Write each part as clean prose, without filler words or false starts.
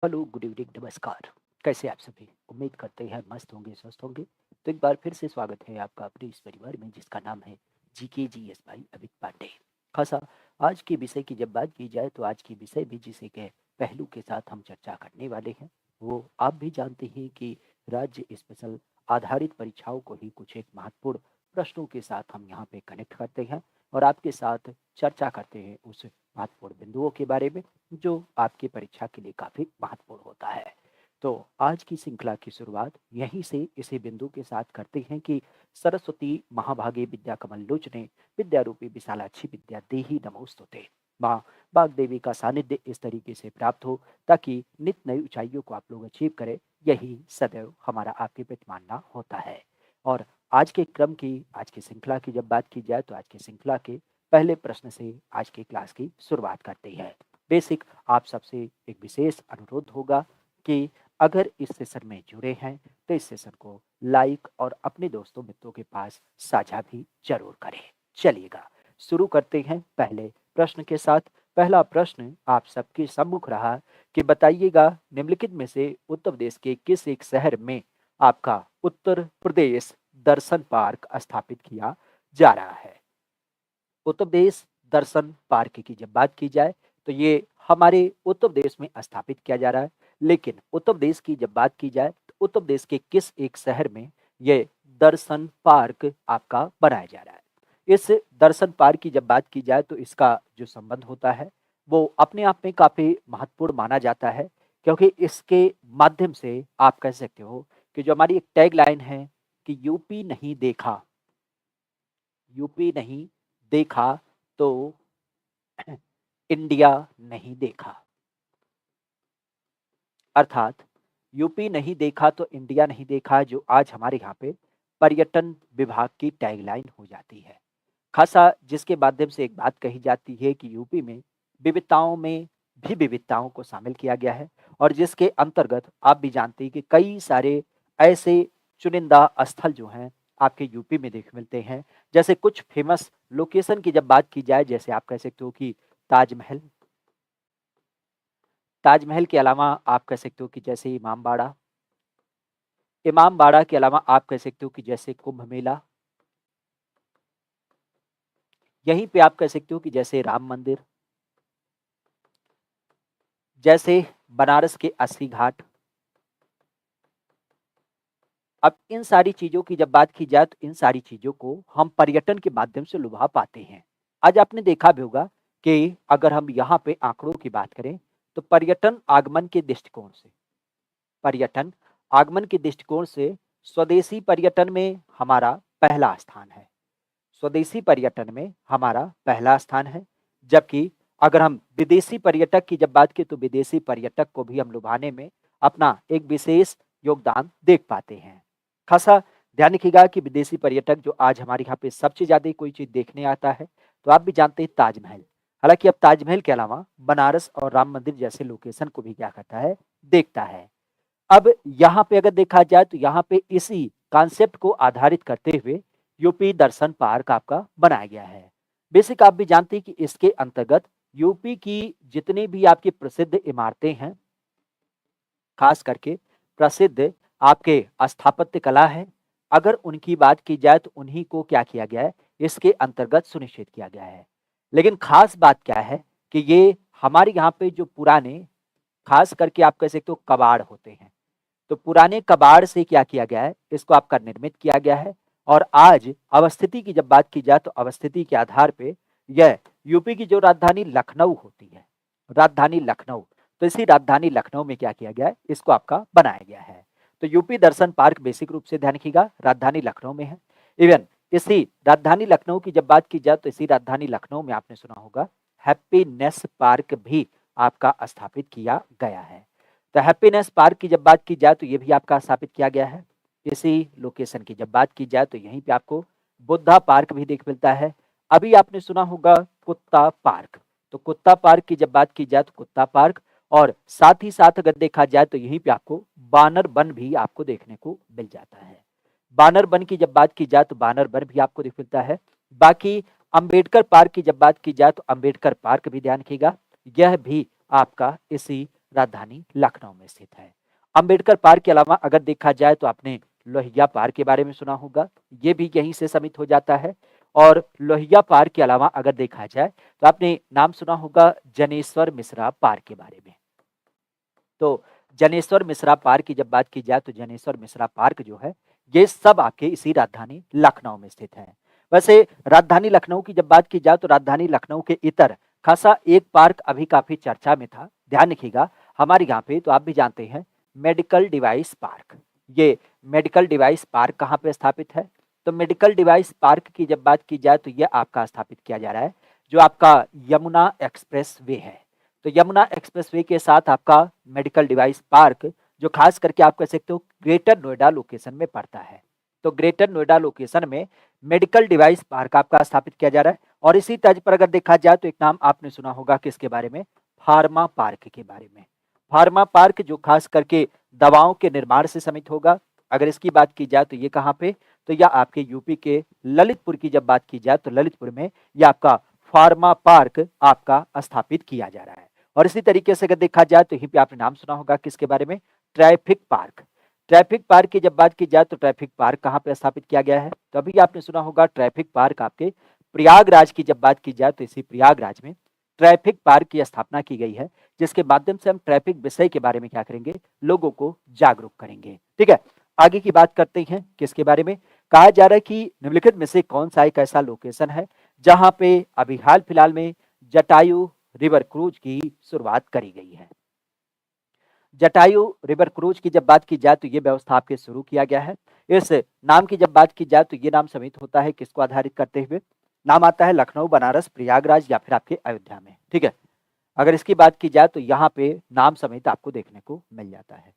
Hello, good evening, नमस्कार। कैसे आप सभी? उम्मीद करते हैं मस्त होंगे, स्वस्थ होंगे। तो एक बार फिर से स्वागत है आपका अपने इस परिवार में जिसका नाम है जीके बाई अमित पांडे। खासा आज के विषय की जब बात की जाए तो आज की विषय भी जिसे के पहलू के साथ हम चर्चा करने वाले हैं वो आप भी जानते हैं कि राज्य स्पेशल आधारित परीक्षाओं को ही कुछ एक महत्वपूर्ण प्रश्नों के साथ हम यहाँ पे कनेक्ट करते हैं और आपके साथ चर्चा करते हैं उस महत्वपूर्ण बिंदुओं के बारे में जो आपकी परीक्षा के लिए काफ़ी महत्वपूर्ण होता है। तो आज की श्रृंखला की शुरुआत यहीं से इसी बिंदु के साथ करते हैं कि सरस्वती महाभागे विद्या कमलोचने विद्या रूपी विशालाक्षी विद्या देही नमोस्तुते। माँ वाग्देवी का सानिध्य इस तरीके से प्राप्त हो ताकि नित नई ऊंचाइयों को आप लोग अचीव करें, यही सदैव हमारा आपके प्रति मानना होता है। और आज के क्रम की आज की श्रृंखला की जब बात की जाए तो आज की श्रृंखला के पहले प्रश्न से आज की क्लास की शुरुआत करते हैं। बेसिक आप सबसे एक विशेष अनुरोध होगा कि अगर इस सेशन में जुड़े हैं तो इस सेशन को लाइक और अपने दोस्तों मित्रों के पास साझा भी जरूर करें। चलिएगा शुरू करते हैं पहले प्रश्न के साथ। पहला प्रश्न आप सबके सम्मुख रहा कि बताइएगा निम्नलिखित में से उत्तर प्रदेश के किस एक शहर में आपका उत्तर प्रदेश दर्शन पार्क स्थापित किया जा रहा है। उत्तर प्रदेश दर्शन पार्क की जब बात की जाए तो ये हमारे उत्तर प्रदेश में स्थापित किया जा रहा है, लेकिन उत्तर प्रदेश की जब बात की जाए तो उत्तर प्रदेश के किस एक शहर में ये दर्शन पार्क आपका बनाया जा रहा है। इस दर्शन पार्क की जब बात की जाए तो इसका जो संबंध होता है वो अपने आप में काफी महत्वपूर्ण माना जाता है, क्योंकि इसके माध्यम से आप कह सकते हो कि जो हमारी एक टैग लाइन है कि यूपी नहीं देखा, यूपी नहीं देखा तो इंडिया नहीं देखा। अर्थात यूपी नहीं देखा तो इंडिया नहीं देखा, जो आज हमारे यहाँ पे पर्यटन विभाग की टैगलाइन हो जाती है। खासा जिसके माध्यम से एक बात कही जाती है कि यूपी में विविधताओं में भी विविधताओं को शामिल किया गया है और जिसके अंतर्गत आप भी जानते हैं कि कई सारे ऐसे चुनिंदा स्थल जो हैं आपके यूपी में देख मिलते हैं। जैसे कुछ फेमस लोकेशन की जब बात की जाए, जैसे आप कह सकते हो कि ताजमहल, ताजमहल के अलावा आप कह सकते हो कि जैसे इमामबाड़ा, इमामबाड़ा के अलावा आप कह सकते हो कि जैसे कुंभ मेला, यहीं पे आप कह सकते हो कि जैसे राम मंदिर, जैसे बनारस के अस्सी घाट। अब इन सारी चीज़ों की जब बात की जाए तो इन सारी चीज़ों को हम पर्यटन के माध्यम से लुभा पाते हैं। आज आपने देखा भी होगा कि अगर हम यहाँ पे आंकड़ों की बात करें तो पर्यटन आगमन के दृष्टिकोण से, पर्यटन आगमन के दृष्टिकोण से स्वदेशी पर्यटन में हमारा पहला स्थान है। स्वदेशी पर्यटन में हमारा पहला स्थान है, जबकि अगर हम विदेशी पर्यटक की जब बात की तो विदेशी पर्यटक को भी हम लुभाने में अपना एक विशेष योगदान देख पाते हैं। खासा ध्यान रखिएगा कि विदेशी पर्यटक जो आज हमारे यहाँ पे सबसे ज्यादा कोई चीज देखने आता है तो आप भी जानते हैं ताजमहल। हालांकि अब ताजमहल के अलावा बनारस और राम मंदिर जैसे लोकेशन को भी क्या करता है, देखता है। अब यहाँ पे अगर देखा जाए तो यहाँ पे इसी कॉन्सेप्ट को आधारित करते हुए यूपी दर्शन पार्क आपका बनाया गया है। बेसिक आप भी जानते हैं कि इसके अंतर्गत यूपी की जितनी भी आपकी प्रसिद्ध इमारतें हैं, खास करके प्रसिद्ध आपके स्थापत्य कला है, अगर उनकी बात की जाए तो उन्हीं को क्या किया गया है, इसके अंतर्गत सुनिश्चित किया गया है। लेकिन खास बात क्या है कि ये हमारे यहाँ पे जो पुराने, खास करके आप कह सकते हो कबाड़ होते हैं, तो पुराने कबाड़ से क्या किया गया है, इसको आपका निर्मित किया गया है। और आज अवस्थिति की जब बात की जाए तो अवस्थिति के आधार पे यह यूपी की जो राजधानी लखनऊ होती है, राजधानी लखनऊ, तो इसी राजधानी लखनऊ में क्या किया गया है, इसको आपका बनाया गया है। तो यूपी दर्शन पार्क बेसिक रूप से ध्यान रखिएगा राजधानी लखनऊ में है। इवन इसी राजधानी लखनऊ की जब बात की जाए तो इसी राजधानी लखनऊ में आपने सुना होगा हैप्पीनेस पार्क भी आपका स्थापित किया गया है। तो हैप्पीनेस पार्क की जब बात की जाए तो ये भी आपका स्थापित किया गया है। इसी लोकेशन की जब बात की जाए तो यहीं पे आपको बुद्धा पार्क भी देख मिलता है। अभी आपने सुना होगा कुत्ता पार्क, तो कुत्ता पार्क की जब बात की जाए तो कुत्ता पार्क, और साथ ही साथ अगर देखा जाए तो यहीं पे आपको बानर वन भी आपको देखने को मिल जाता है। बानर वन की जब बात की जाए तो बानर वन भी आपको दिख मिलता है। बाकी अंबेडकर पार्क की जब बात की जाए तो अंबेडकर पार्क भी ध्यान रखिएगा, यह भी आपका इसी राजधानी लखनऊ में स्थित है। अंबेडकर पार्क के अलावा अगर देखा जाए तो आपने लोहिया पार्क के बारे में सुना होगा, ये भी यहीं से समित हो जाता है। और लोहिया पार्क के अलावा अगर देखा जाए तो आपने नाम सुना होगा जनेश्वर मिश्रा पार्क के बारे में। तो जनेश्वर मिश्रा पार्क की जब बात की जाए तो जनेश्वर मिश्रा पार्क जो है ये सब आपके इसी राजधानी लखनऊ में स्थित है। वैसे राजधानी लखनऊ की जब बात की जाए तो राजधानी लखनऊ के इतर खासा एक पार्क अभी काफी चर्चा में था, ध्यान रखिएगा हमारे यहाँ पे, तो आप भी जानते हैं मेडिकल डिवाइस पार्क। ये मेडिकल डिवाइस पार्क कहाँ पे स्थापित है? तो मेडिकल डिवाइस पार्क की जब बात की जाए तो ये आपका स्थापित किया जा रहा है जो आपका यमुना एक्सप्रेस वे है। तो यमुना एक्सप्रेसवे के साथ आपका मेडिकल डिवाइस पार्क जो खास करके आप कह सकते हो ग्रेटर नोएडा लोकेशन में पड़ता है। तो ग्रेटर नोएडा लोकेशन में मेडिकल डिवाइस पार्क आपका स्थापित किया जा रहा है। और इसी तर्ज पर अगर देखा जाए तो एक नाम आपने सुना होगा किसके बारे में? फार्मा पार्क के बारे में। फार्मा पार्क जो खास करके दवाओं के निर्माण से समित होगा। अगर इसकी बात की जाए तो ये कहाँ पे? तो यह आपके यूपी के ललितपुर की जब बात की जाए तो ललितपुर में यह आपका फार्मा पार्क आपका स्थापित किया जा रहा है। और इसी तरीके से अगर देखा जाए तो यहीं पे आपने नाम सुना होगा किसके बारे में? Traffic park. ट्रैफिक पार्क की जब बात की जाए तो ट्रैफिक पार्क कहाँ पे स्थापित किया गया है? तो अभी आपने सुना होगा ट्रैफिक पार्क आपके प्रयागराज की जब बात की जाए तो इसी प्रयागराज में ट्रैफिक पार्क की स्थापना की गई है, जिसके माध्यम से हम ट्रैफिक विषय के बारे में क्या करेंगे? लोगों को जागरूक करेंगे। ठीक है, आगे की बात करते हैं किसके बारे में? कहा जा रहा है कि निम्नलिखित में से कौन सा एक ऐसा लोकेशन है जहां पे अभी हाल फिलहाल में जटायु रिवर क्रूज की शुरुआत करी गई है। जटायु रिवर क्रूज की जब बात की जाए तो ये व्यवस्था आपके शुरू किया गया है। इस नाम की जब बात की जाए तो ये नाम समित होता है किसको आधारित करते हुए? नाम आता है लखनऊ, बनारस, प्रयागराज या फिर आपके अयोध्या में। ठीक है, अगर इसकी बात की जाए तो यहाँ पे नाम समित आपको देखने को मिल जाता है।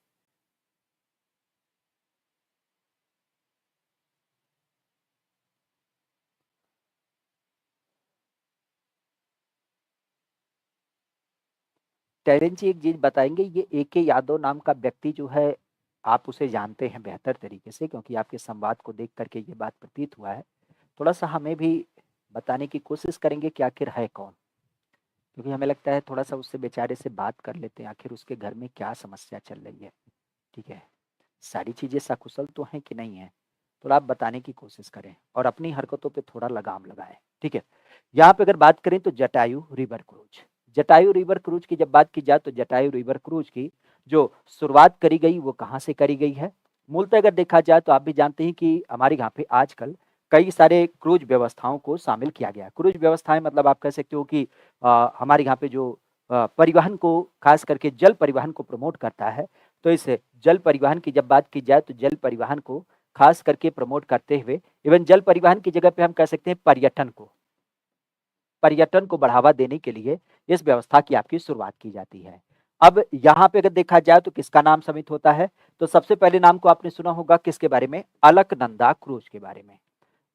टैरेंट जी एक चीज बताएंगे, ये ए के यादव नाम का व्यक्ति जो है आप उसे जानते हैं बेहतर तरीके से, क्योंकि आपके संवाद को देख करके ये बात प्रतीत हुआ है। थोड़ा सा हमें भी बताने की कोशिश करेंगे कि आखिर है कौन, क्योंकि हमें लगता है थोड़ा सा उससे बेचारे से बात कर लेते हैं, आखिर उसके घर में क्या समस्या चल रही है। ठीक है, सारी चीज़ें सकुशल तो हैं कि नहीं है, थोड़ा आप बताने की कोशिश करें और अपनी हरकतों पे थोड़ा लगाम लगाएं। ठीक है, यहाँ पे अगर बात करें तो Jatayu river cruise, Jatayu river cruise की जब बात की जाए तो जटायु रिवर क्रूज की जो शुरुआत करी गई वो कहाँ से करी गई है? मूलतः अगर देखा जाए तो आप भी जानते हैं कि हमारे यहाँ पे आजकल कई सारे क्रूज व्यवस्थाओं को शामिल किया गया है। क्रूज व्यवस्थाएं मतलब आप कह सकते हो कि हमारे यहाँ पे जो परिवहन को खास करके जल परिवहन को प्रमोट करता है, तो इस जल परिवहन की जब बात की जाए तो जल परिवहन को खास करके प्रमोट करते हुए इवन जल परिवहन की जगह पे हम कह सकते हैं पर्यटन को बढ़ावा देने के लिए इस व्यवस्था की आपकी शुरुआत की जाती है। अब यहाँ पे अगर देखा जाए तो किसका नाम समित होता है? तो सबसे पहले नाम को आपने सुना होगा किसके बारे में? अलकनंदा क्रूज के बारे में।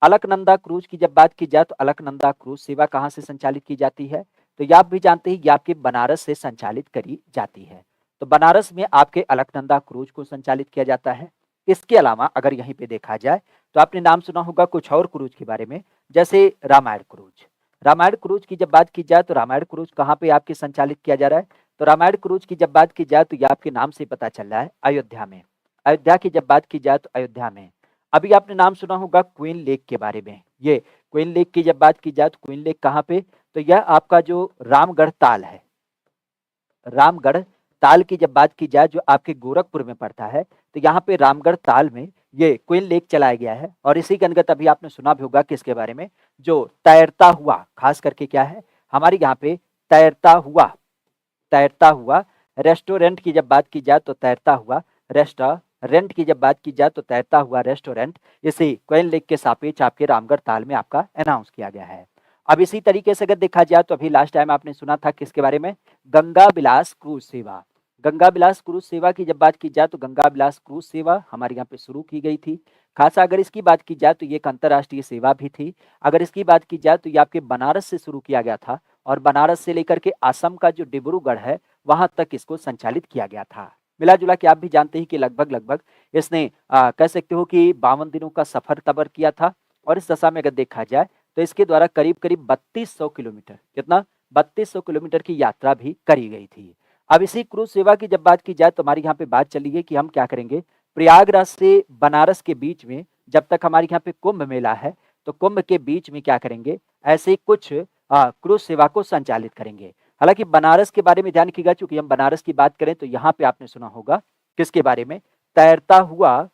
अलकनंदा क्रूज की जब बात की जाए तो अलकनंदा क्रूज सेवा कहाँ से संचालित की जाती है? तो ये आप भी जानते हैं ये आपके बनारस से संचालित करी जाती है। तो बनारस में आपके अलकनंदा क्रूज को संचालित किया जाता है। इसके अलावा अगर यहीं पे देखा जाए तो आपने नाम सुना होगा कुछ और क्रूज के बारे में, जैसे रामायण क्रूज। रामायण क्रूज की जब बात की जाए तो रामायण क्रूज कहाँ पे आपके संचालित किया जा रहा है? तो रामायण क्रूज की जब बात की जाए तो ये आपके नाम से पता चल रहा है अयोध्या में। अयोध्या की जब बात की जाए तो अयोध्या में अभी आपने नाम सुना होगा क्वीन लेक के बारे में। ये क्वीन लेक की जब बात की जाए तो क्वीन लेक कहाँ पे? तो यह आपका जो रामगढ़ ताल है, रामगढ़ ताल की जब बात की जाए जो आपके गोरखपुर में पड़ता है, तो यहाँ पे रामगढ़ ताल में ये क्वीन लेक चलाया गया है। और इसी के अंतर्गत अभी आपने सुना भी होगा किसके बारे में? जो तैरता हुआ, खास करके क्या है हमारे यहाँ पे तैरता हुआ रेस्टोरेंट की जब बात की जाए तो तैरता हुआ रेस्टोरेंट की जब बात की जाए तो तैरता हुआ रेस्टोरेंट इसी क्वीन लेक के सापेक्ष आपके रामगढ़ ताल में आपका अनाउंस किया गया है। अब इसी तरीके से अगर देखा जाए तो अभी लास्ट टाइम आपने सुना था किसके बारे में? गंगा विलास क्रूज सेवा। गंगा विलास क्रूज सेवा की जब बात की जाए तो गंगा विलास क्रूज सेवा हमारे यहाँ पे शुरू की गई थी। खासा अगर इसकी बात की जाए तो ये एक अंतर्राष्ट्रीय सेवा भी थी। अगर इसकी बात की जाए तो ये आपके बनारस से शुरू किया गया था और बनारस से लेकर के असम का जो डिब्रूगढ़ है वहां तक इसको संचालित किया गया था। मिला जुला के आप भी जानते हैं कि लगभग लगभग इसने कह सकते हो कि 52 दिनों का सफर तबर किया था। और इस दशा में अगर देखा जाए तो इसके द्वारा करीब करीब 3200 किलोमीटर, कितना? 3200 किलोमीटर की यात्रा भी करी गई थी। अब इसी क्रूज सेवा की जब बात की जाए तो हमारी यहाँ पे बात चली है कि हम क्या करेंगे, प्रयागराज से बनारस के बीच में जब तक हमारे यहाँ पे कुंभ मेला है, तो कुंभ के बीच में क्या करेंगे, ऐसे कुछ क्रूज सेवा को संचालित करेंगे। हालांकि बनारस के बारे में ध्यान रखिएगा, चूंकि हम बनारस की बात करें तो यहाँ पे आपने सुना होगा किसके बारे में, तैरता हुआ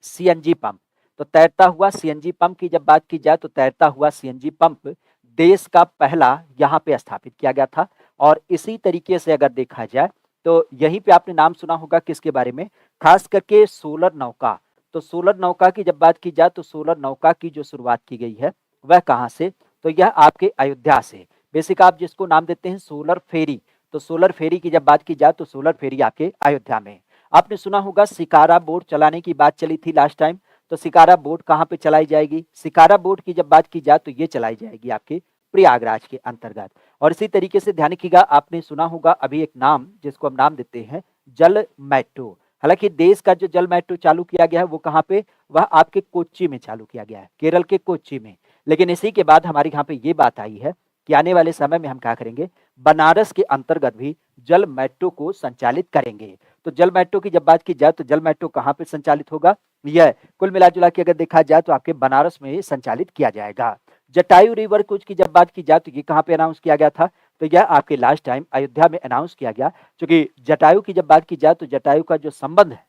सीएनजी पंप। तो तैरता हुआ सीएनजी पंप की जब बात की जाए तो तैरता हुआ सीएनजी पंप देश का पहला यहाँ पे स्थापित किया गया था। और इसी तरीके से अगर देखा जाए तो यहीं पे आपने नाम सुना होगा किसके बारे में, खास करके सोलर नौका। तो सोलर नौका की जब बात की जाए तो सोलर नौका की जो शुरुआत की गई है वह कहाँ से, तो यह आपके अयोध्या से। बेसिक आप जिसको नाम देते हैं सोलर फेरी, तो सोलर फेरी की जब बात की जाए तो सोलर फेरी आपके अयोध्या में। आपने सुना होगा शिकारा बोट चलाने की बात चली थी लास्ट टाइम, तो शिकारा बोट कहाँ पे चलाई जाएगी, शिकारा बोट की जब बात की जाए तो ये चलाई जाएगी आपके प्रयागराज के अंतर्गत। और इसी तरीके से ध्यान रखिएगा, आपने सुना होगा अभी एक नाम जिसको हम नाम देते हैं जल मेट्रो। हालांकि देश का जो जल मेट्रो चालू किया गया है वो कहाँ पे, वह आपके कोच्चि में चालू किया गया है, केरल के कोच्चि में। लेकिन इसी के बाद हमारे यहाँ पे ये बात आई है कि आने वाले समय में हम क्या करेंगे, बनारस के अंतर्गत भी जल मेट्रो को संचालित करेंगे। तो जल मेट्रो की जब बात की जाए तो जल मेट्रो कहाँ पे संचालित होगा, यह कुल मिला जुला के अगर देखा जाए तो आपके बनारस में संचालित किया जाएगा। जटायु रिवर क्रूज की जब बात की जाए तो ये कहाँ पे अनाउंस किया गया था, तो यह आपके लास्ट टाइम अयोध्या में अनाउंस किया गया। क्योंकि जटायु की जब बात की जाए तो जटायु का जो संबंध है,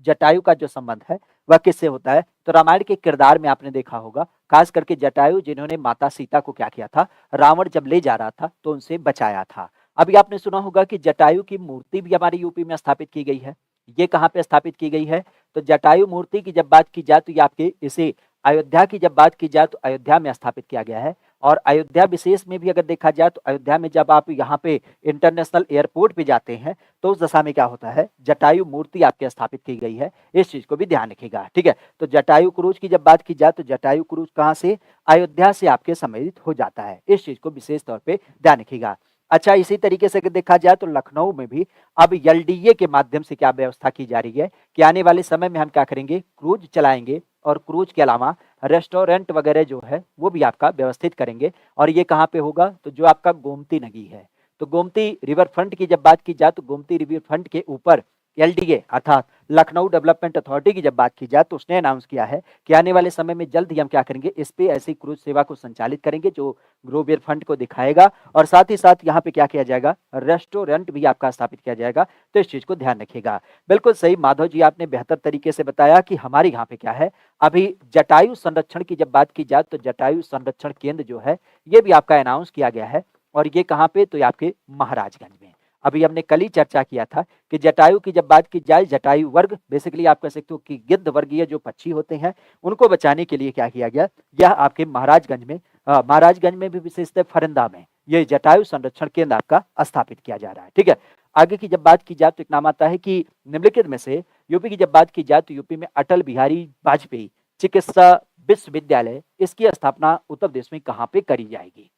जटायु का जो संबंध है वह किससे होता है, तो रामायण के किरदार में आपने देखा होगा, खास करके जटायु जिन्होंने माता सीता को क्या किया था, रावण जब ले जा रहा था तो उनसे बचाया था। अभी आपने सुना होगा कि जटायु की मूर्ति भी हमारे यूपी में स्थापित की गई है। ये कहाँ पे स्थापित की गई है, तो जटायु मूर्ति की जब बात की जाए तो ये आपके इसे अयोध्या की जब बात की जाए तो अयोध्या में स्थापित किया गया है। और अयोध्या विशेष में भी अगर देखा जाए तो अयोध्या में जब आप यहाँ पे इंटरनेशनल एयरपोर्ट पे जाते हैं तो उस दशा में क्या होता है, जटायु मूर्ति आपके स्थापित की गई है। इस चीज को भी ध्यान रखिएगा, ठीक है। तो जटायु क्रूज की जब बात की जाए तो जटायु क्रूज कहाँ से, अयोध्या से आपके सम्मिलित हो जाता है। इस चीज को विशेष तौर पे ध्यान रखिएगा। अच्छा, इसी तरीके से अगर देखा जाए तो लखनऊ में भी अब एलडीए के माध्यम से क्या व्यवस्था की जा रही है कि आने वाले समय में हम क्या करेंगे, क्रूज चलाएंगे। और क्रूज के अलावा रेस्टोरेंट वगैरह जो है वो भी आपका व्यवस्थित करेंगे। और ये कहाँ पे होगा, तो जो आपका गोमती नदी है, तो गोमती रिवर फ्रंट की जब बात की जाए तो गोमती रिवर फ्रंट के ऊपर एलडीए अर्थात लखनऊ डेवलपमेंट अथॉरिटी की जब बात की जाए तो उसने अनाउंस किया है कि आने वाले समय में जल्द ही हम क्या करेंगे, इस पे ऐसी क्रूज सेवा को संचालित करेंगे जो ग्लोबियर फंड को दिखाएगा। और साथ ही साथ यहाँ पे क्या किया जाएगा, रेस्टोरेंट भी आपका स्थापित किया जाएगा। तो इस चीज को ध्यान रखिएगा। बिल्कुल सही माधव जी, आपने बेहतर तरीके से बताया कि हमारे यहाँ पे क्या है, अभी जटायु संरक्षण की जब बात की जाए तो जटायु संरक्षण केंद्र जो है ये भी आपका अनाउंस किया गया है। और ये कहाँ पे, तो ये आपके महाराजगंज में। अभी हमने कल ही चर्चा किया था कि जटायु की जब बात की जाए, जटायु वर्ग बेसिकली आप कह सकते हो कि गिद्ध वर्गीय जो पक्षी होते हैं उनको बचाने के लिए क्या किया गया, यह आपके महाराजगंज में महाराजगंज में भी विशेषतः फरिंदा में ये जटायु संरक्षण केंद्र आपका स्थापित किया जा रहा है, ठीक है। आगे की जब बात की जाए तो एक नाम आता है कि निम्नलिखित में से यूपी की जब बात की जाए तो यूपी में अटल बिहारी वाजपेयी चिकित्सा विश्वविद्यालय, इसकी स्थापना उत्तर प्रदेश में कहाँ पे करी जाएगी।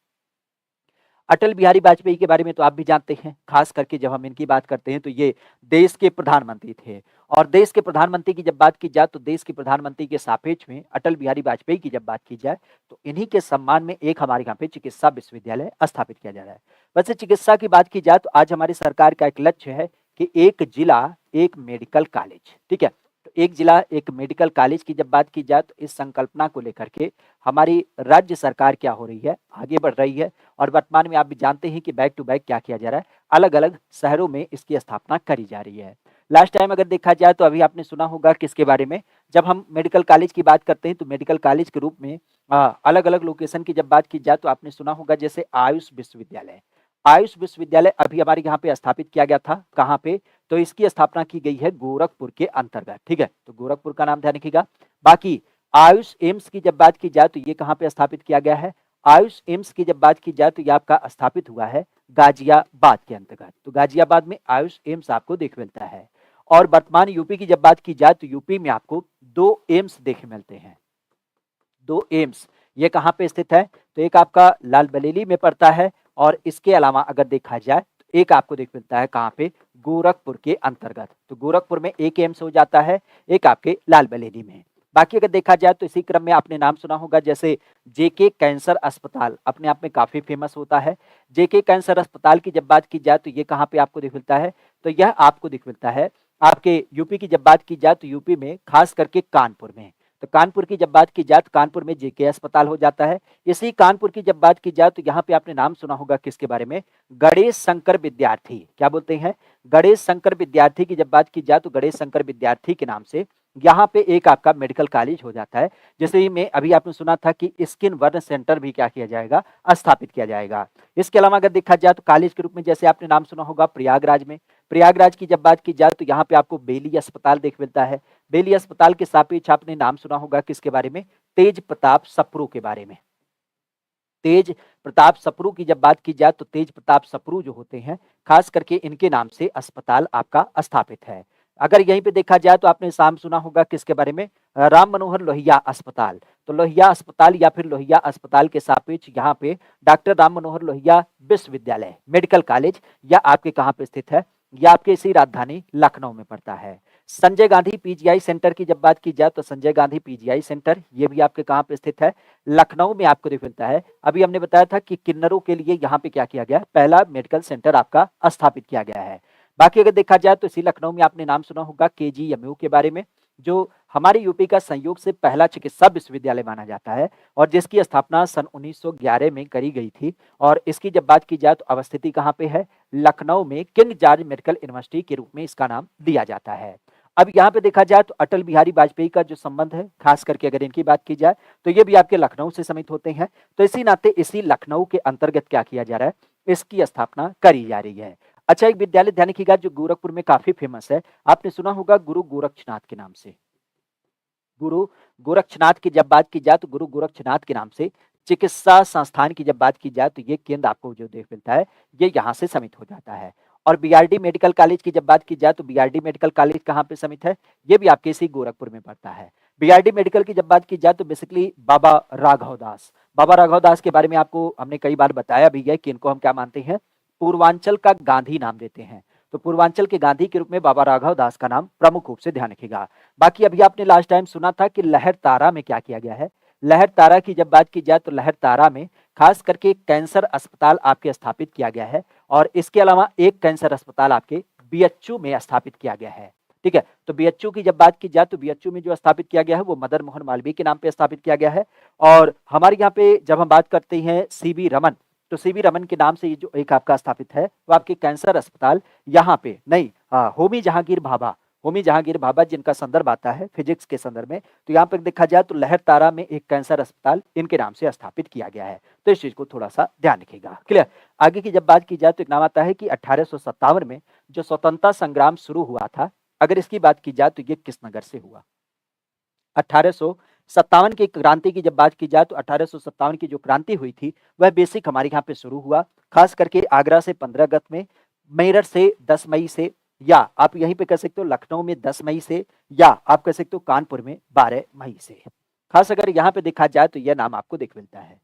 अटल बिहारी वाजपेयी के बारे में तो आप भी जानते हैं, खास करके जब हम इनकी बात करते हैं तो ये देश के प्रधानमंत्री थे। और देश के प्रधानमंत्री की जब बात की जाए तो देश के प्रधानमंत्री के सापेक्ष में अटल बिहारी वाजपेयी की जब बात की जाए तो इन्हीं के सम्मान में एक हमारे यहाँ पे चिकित्सा विश्वविद्यालय स्थापित किया जा रहा है। वैसे चिकित्सा की बात की जाए तो आज हमारी सरकार का एक लक्ष्य है कि एक जिला एक मेडिकल कॉलेज, ठीक है। तो एक जिला एक मेडिकल कॉलेज की जब बात की जाए तो इस संकल्पना को लेकर के हमारी राज्य सरकार क्या हो रही है, आगे बढ़ रही है। और वर्तमान में आप भी जानते हैं कि बैक टू बैक क्या किया जा रहा है, अलग अलग शहरों में इसकी स्थापना करी जा रही है। लास्ट टाइम अगर देखा जाए तो अभी आपने सुना होगा किसके बारे में, जब हम मेडिकल कॉलेज की बात करते हैं तो मेडिकल कॉलेज के रूप में अलग अलग लोकेशन की जब बात की जाए तो आपने सुना होगा जैसे आयुष विश्वविद्यालय। आयुष विश्वविद्यालय अभी हमारे यहाँ पे स्थापित किया गया था, कहाँ पे, तो इसकी स्थापना की गई है गोरखपुर के अंतर्गत, ठीक है। तो गोरखपुर का नाम ध्यान रखिएगा। बाकी आयुष एम्स की जब बात की जाए तो ये कहाँ पे स्थापित किया गया है, आयुष एम्स की जब बात की जाए तो ये आपका स्थापित हुआ है गाजियाबाद के अंतर्गत। तो गाजियाबाद में आयुष एम्स आपको देख मिलता है। और वर्तमान यूपी की जब बात की जाए तो यूपी में आपको 2 एम्स देखे मिलते हैं। 2 एम्स ये कहाँ पे स्थित है, तो एक आपका लाल बरेली में पड़ता है और इसके अलावा अगर देखा जाए तो एक आपको देख मिलता है कहाँ पे, गोरखपुर के अंतर्गत। तो गोरखपुर में एक एम्स हो जाता है, एक आपके लाल बरेली में। बाकी अगर देखा जाए तो इसी क्रम में आपने नाम सुना होगा जैसे जेके कैंसर अस्पताल, अपने आप में काफी फेमस होता है। जेके कैंसर अस्पताल की जब बात की जाए तो ये कहाँ पे आपको दिख मिलता है, तो यह आपको दिख मिलता है आपके यूपी की जब बात की जाए तो यूपी में खास करके कानपुर में। तो कानपुर की जब बात की जाए तो कानपुर में जेके अस्पताल हो जाता है। इसी कानपुर की जब बात की जाए तो यहाँ पे आपने नाम सुना होगा किसके बारे में, गणेश शंकर विद्यार्थी, क्या बोलते हैं, गणेश शंकर विद्यार्थी की जब बात की जाए तो गणेश शंकर विद्यार्थी के नाम से यहाँ पे एक आपका मेडिकल कॉलेज हो जाता है। जैसे में अभी आपने सुना था कि स्किन वर्न सेंटर भी क्या किया जाएगा, स्थापित किया जाएगा। इसके अलावा अगर देखा जाए तो कॉलेज के रूप में जैसे आपने नाम सुना होगा प्रयागराज में, प्रयागराज की जब बात की जाए तो यहाँ पे आपको बेली अस्पताल देख मिलता है। बेली अस्पताल के सापेक्ष आपने नाम सुना होगा किसके बारे में, तेज प्रताप सप्रू के बारे में। तेज प्रताप सप्रू की जब बात की जाए तो तेज प्रताप सप्रू जो होते हैं खास करके इनके नाम से अस्पताल आपका स्थापित है। अगर यहीं पे देखा जाए तो आपने नाम सुना होगा किसके बारे में, राम मनोहर लोहिया अस्पताल। तो लोहिया अस्पताल या फिर लोहिया अस्पताल के सापेक्ष यहाँ पे डॉक्टर राम मनोहर लोहिया विश्वविद्यालय मेडिकल कॉलेज या आपके कहाँ पे स्थित है, या आपके इसी राजधानी लखनऊ में पड़ता है। संजय गांधी पीजीआई सेंटर की जब बात की जाए तो संजय गांधी पीजीआई सेंटर ये भी आपके कहाँ पे स्थित है, लखनऊ में आपको दिख मिलता है। अभी हमने बताया था कि किन्नरों के लिए यहाँ पे क्या किया गया, पहला मेडिकल सेंटर आपका स्थापित किया गया है। बाकी अगर देखा जाए तो इसी लखनऊ में आपने नाम सुना होगा केजीएमयू के बारे में, जो हमारे यूपी का संयोग से पहला चिकित्सा विश्वविद्यालय माना जाता है और जिसकी स्थापना सन 1911 में करी गई थी। और इसकी जब बात की जाए तो अवस्थिति कहाँ पे है, लखनऊ में किंग जॉर्ज मेडिकल यूनिवर्सिटी के रूप में इसका नाम दिया जाता है। अब यहाँ पे देखा जाए तो अटल बिहारी वाजपेयी का जो संबंध है खास करके अगर इनकी बात की जाए तो ये भी आपके लखनऊ से समित होते हैं। तो इसी नाते इसी लखनऊ के अंतर्गत क्या किया जा रहा है, इसकी स्थापना करी जा रही है। अच्छा, एक विद्यालय ध्यान रखिएगा जो गोरखपुर में काफी फेमस है, आपने सुना होगा गुरु गोरक्षनाथ के नाम से। गुरु गोरक्षनाथ की जब बात की जाए तो गुरु गोरक्षनाथ के नाम से चिकित्सा संस्थान की जब बात की जाए तो ये केंद्र आपको जो देख मिलता है ये यहाँ से समित हो जाता है। और बीआरडी मेडिकल कॉलेज की जब बात की जाए तो बीआरडी मेडिकल कॉलेज कहाँ पे समित है, ये भी आपके इसी गोरखपुर में पड़ता है। बीआरडी मेडिकल की जब बात की जाए तो बेसिकली बाबा राघव दास, बाबा राघव दास के बारे में आपको हमने कई बार बताया भी है कि इनको हम क्या मानते हैं, पूर्वांचल का गांधी नाम देते हैं। तो पूर्वांचल के गांधी के रूप में बाबा राघव दास का नाम प्रमुख रूप से ध्यान रखिएगा। बाकी अभी आपने लास्ट टाइम सुना था कि लहर तारा में क्या किया गया है, लहर तारा की जब बात की जाए तो लहर तारा में खास करके कैंसर अस्पताल आपके स्थापित किया गया है और इसके अलावा एक कैंसर अस्पताल आपके बीएचयू में स्थापित किया गया है। ठीक है, तो बीएचयू की जब बात की जाए तो बीएचयू में जो स्थापित किया गया है वो मदन मोहन मालवीय के नाम पे स्थापित किया गया है। और हमारे यहाँ पे जब हम बात करते हैं सीवी रमन, तो सीवी रमन के नाम से ये जो एक आपका स्थापित है वो आपके कैंसर अस्पताल यहाँ पे नहीं, होमी जहांगीर भाभा, होमी जहांगीर भाभा जिनका संदर्भ आता है फिजिक्स के संदर्भ में। तो यहाँ पर देखा जाए तो लहर तारा में एक कैंसर अस्पताल इनके नाम से स्थापित किया गया है। तो इस चीज को थोड़ा सा ध्यान रखिएगा। क्लियर। आगे की जब बात की जाए तो एक नाम आता है कि 1857 में जो स्वतंत्रता संग्राम शुरू हुआ था, अगर इसकी बात की जाए तो ये किस नगर से हुआ। 1857 की क्रांति की जब बात की जाए तो 1857 की जो क्रांति हुई थी वह बेसिक हमारे यहाँ पे शुरू हुआ खास करके आगरा से 15 अगस्त में, मेरठ से 10 मई से, या आप यहीं पे कह सकते हो लखनऊ में 10 मई से, या आप कह सकते हो कानपुर में 12 मई से। खास अगर यहाँ पे देखा जाए तो यह नाम आपको देख मिलता है।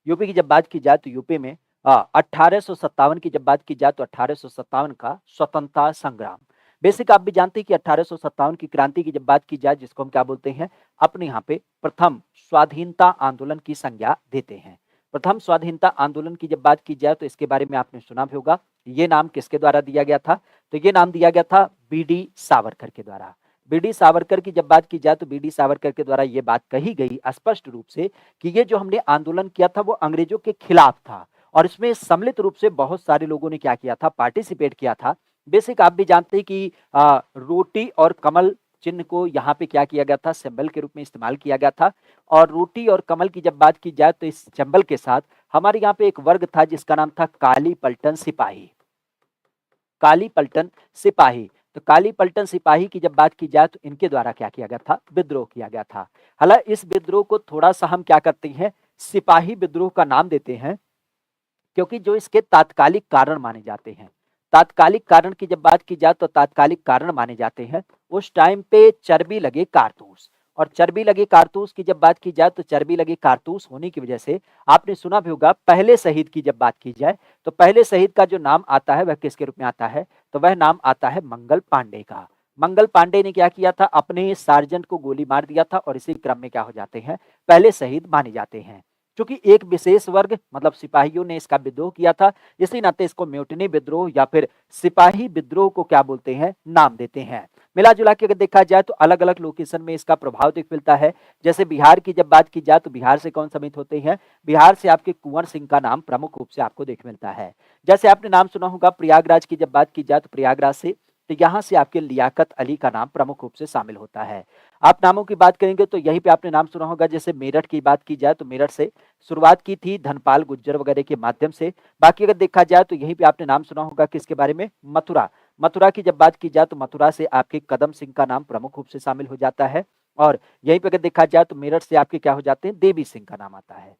यूपी की जब बात की जाए तो यूपी में 1857 की जब बात की जाए तो 1857 का स्वतंत्रता संग्राम, बेसिक आप भी जानते हैं कि 1857 की क्रांति की जब बात की जाए जिसको हम क्या बोलते हैं, अपने यहाँ पे प्रथम स्वाधीनता आंदोलन की संज्ञा देते हैं। प्रथम स्वाधीनता आंदोलन की जब बात की जाए तो इसके बारे में आपने सुना भी होगा, ये नाम किसके द्वारा दिया गया था, तो ये नाम दिया गया था बीडी सावरकर के द्वारा। बीडी सावरकर की जब बात की जाए तो बीडी सावरकर के द्वारा ये बात कही गई स्पष्ट रूप से कि ये जो हमने आंदोलन किया था वो अंग्रेजों के खिलाफ था और इसमें सम्मिलित रूप से बहुत सारे लोगों ने क्या किया था, पार्टिसिपेट किया था। बेसिक आप भी जानते हैं कि रोटी और कमल चिन्ह को यहाँ पे क्या किया गया था, सिंबल के रूप में इस्तेमाल किया गया था। और रोटी और कमल की जब बात की जाए तो इस सिंबल के साथ हमारे यहाँ पे एक वर्ग था जिसका नाम था काली पलटन सिपाही, काली पलटन सिपाही। तो काली पलटन सिपाही की जब बात की जाए तो इनके द्वारा क्या किया गया था, विद्रोह किया गया था। हालांकि इस विद्रोह को थोड़ा सा हम क्या करते हैं, सिपाही विद्रोह का नाम देते हैं क्योंकि जो इसके तात्कालिक कारण माने जाते हैं, तात्कालिक कारण की जब बात की जाए तो तात्कालिक कारण माने जाते हैं उस टाइम पे चर्बी लगे कारतूस। और चर्बी लगे कारतूस की जब बात की जाए तो चर्बी लगे कारतूस होने की वजह से आपने सुना भी होगा, पहले शहीद की जब बात की जाए तो पहले शहीद का जो नाम आता है वह किसके रूप में आता है, तो वह नाम आता है मंगल पांडे का। मंगल पांडे ने क्या किया था, अपने सार्जेंट को गोली मार दिया था और इसी क्रम में क्या हो जाते हैं, पहले शहीद माने जाते हैं। क्योंकि एक विशेष वर्ग मतलब सिपाहियों ने इसका विद्रोह किया था, इसी नाते इसको म्यूटिनी विद्रोह या फिर सिपाही विद्रोह को क्या बोलते हैं, नाम देते हैं। मिला जुला के अगर देखा जाए तो अलग अलग लोकेशन में इसका प्रभाव दिख मिलता है। जैसे बिहार की जब बात की जाए तो बिहार से कौन समित होते हैं, बिहार से आपके कुंवर सिंह का नाम प्रमुख रूप से आपको देख मिलता है। जैसे आपने नाम सुना होगा प्रयागराज की जब बात की जाए तो प्रयागराज से, तो यहाँ से आपके लियाकत अली का नाम प्रमुख रूप से शामिल होता है। आप नामों की बात करेंगे तो यहीं पे आपने नाम सुना होगा, जैसे मेरठ की बात की जाए तो मेरठ से शुरुआत की थी धनपाल गुज्जर वगैरह के माध्यम से। बाकी अगर देखा जाए तो यहीं पे आपने नाम सुना होगा किसके बारे में, मथुरा। मथुरा की जब बात की जाए तो मथुरा से आपके कदम सिंह का नाम प्रमुख रूप से शामिल हो जाता है। और यहीं पे अगर देखा जाए तो मेरठ से आपके क्या हो जाते हैं, देवी सिंह का नाम आता है।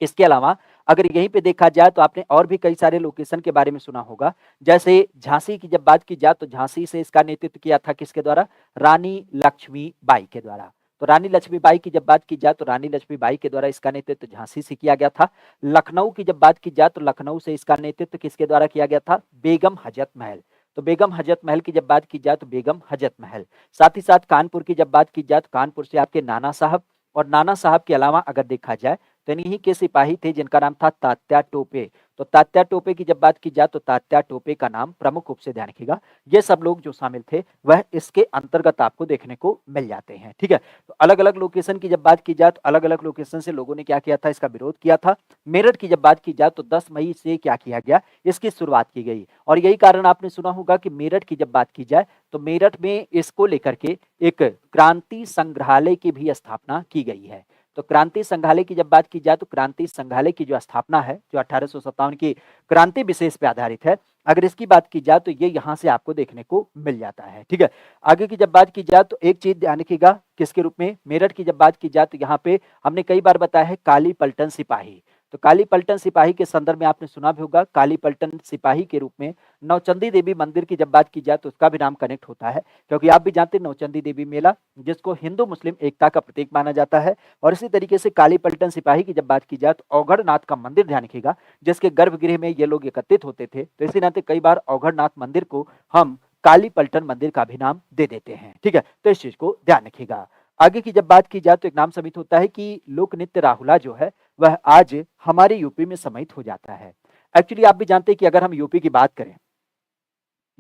इसके अलावा अगर यहीं पे देखा जाए तो आपने और भी कई सारे लोकेशन के बारे में सुना होगा। जैसे झांसी की जब बात की जाए तो झांसी से इसका नेतृत्व किया था किसके द्वारा, रानी लक्ष्मीबाई के द्वारा। तो रानी लक्ष्मीबाई की जब बात की जाए तो रानी लक्ष्मीबाई के द्वारा इसका नेतृत्व झांसी से किया गया था। लखनऊ की जब बात की जाए तो लखनऊ से इसका नेतृत्व किसके द्वारा किया गया था, बेगम हजरत महल। तो बेगम हजरत महल की जब बात की जाए तो बेगम हजरत महल। साथ ही साथ कानपुर की जब बात की जाए तो कानपुर से आपके नाना साहब, और नाना साहब के अलावा अगर देखा जाए तो इन्हीं के सिपाही थे जिनका नाम था तात्या टोपे। तो तात्या टोपे की जब बात की जाए तो तात्या टोपे का नाम प्रमुख रूप से ध्यान रखिएगा। ये सब लोग जो शामिल थे वह इसके अंतर्गत आपको देखने को मिल जाते हैं। ठीक है, तो अलग अलग लोकेशन की जब बात की जाए तो अलग अलग लोकेशन से लोगों ने क्या किया था, इसका विरोध किया था। मेरठ की जब बात की जाए तो 10 मई से क्या किया गया, इसकी शुरुआत की गई। और यही कारण आपने सुना होगा कि मेरठ की जब बात की जाए तो मेरठ में इसको लेकर के एक क्रांति संग्रहालय की भी स्थापना की गई है। तो क्रांति संग्रहालय की जब बात की जाए तो क्रांति संग्रहालय की जो स्थापना है, जो 1857 की क्रांति विशेष पे आधारित है, अगर इसकी बात की जाए तो ये यहाँ से आपको देखने को मिल जाता है। ठीक है, आगे की जब बात की जाए तो एक चीज ध्यान रखिएगा, किसके रूप में, मेरठ की जब बात की जाए तो यहाँ पे हमने कई बार बताया है काली पलटन सिपाही। तो काली पलटन सिपाही के संदर्भ में आपने सुना भी होगा, काली पलटन सिपाही के रूप में नौचंदी देवी मंदिर की जब बात की जाए तो उसका भी नाम कनेक्ट होता है, क्योंकि आप भी जानते हैं नौचंदी देवी मेला जिसको हिंदू मुस्लिम एकता का प्रतीक माना जाता है। और इसी तरीके से काली पलटन सिपाही की जब बात की जाए तो औघड़नाथ का मंदिर ध्यान रखिएगा, जिसके गर्भगृह में ये लोग एकत्रित होते थे। तो इसी नाते कई बार औघड़नाथ मंदिर को हम काली पलटन मंदिर का भी नाम दे देते हैं। ठीक है, तो इस चीज को ध्यान रखिएगा। आगे की जब बात की जाए तो एक नाम समित होता है कि लोक नृत्य राहुला जो है वह आज हमारे यूपी में समाहित हो जाता है। एक्चुअली आप भी जानते हैं कि अगर हम यूपी की बात करें,